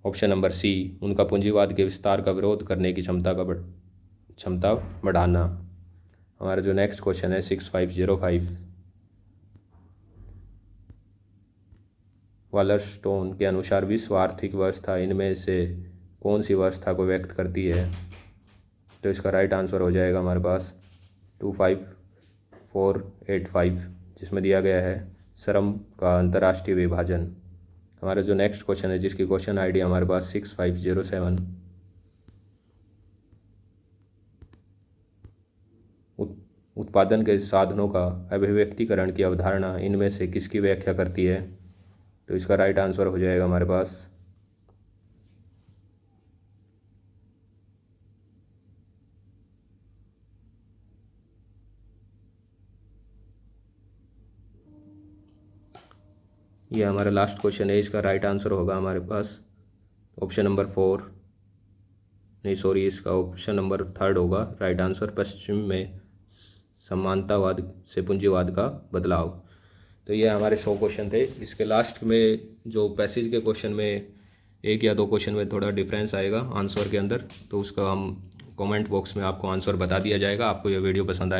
ऑप्शन नंबर सी, उनका पूंजीवाद के विस्तार का विरोध करने की क्षमता बढ़ाना। हमारा जो नेक्स्ट क्वेश्चन है 6505, वालरस्टोन के अनुसार विश्व आर्थिक व्यवस्था इनमें से कौन सी व्यवस्था को व्यक्त करती है? तो इसका राइट आंसर हो जाएगा हमारे पास 25485, जिसमें दिया गया है श्रम का अंतर्राष्ट्रीय विभाजन। हमारा जो नेक्स्ट क्वेश्चन है, जिसकी क्वेश्चन ID हमारे पास 6507, उत्पादन के साधनों का अभिव्यक्तिकरण की अवधारणा इनमें से किसकी व्याख्या करती है? तो इसका राइट आंसर हो जाएगा हमारे पास ये हमारा लास्ट क्वेश्चन है, इसका राइट आंसर होगा हमारे पास ऑप्शन नंबर 4, नहीं सॉरी, इसका ऑप्शन नंबर 3 होगा राइट आंसर, पश्चिम में समानतावाद से पूंजीवाद का बदलाव। तो ये हमारे 100 क्वेश्चन थे। इसके लास्ट में जो पैसेज के क्वेश्चन में 1 या 2 क्वेश्चन में थोड़ा डिफरेंस आएगा आंसर के अंदर, तो उसका हम कमेंट बॉक्स में आपको आंसर बता दिया जाएगा। आपको ये वीडियो पसंद आए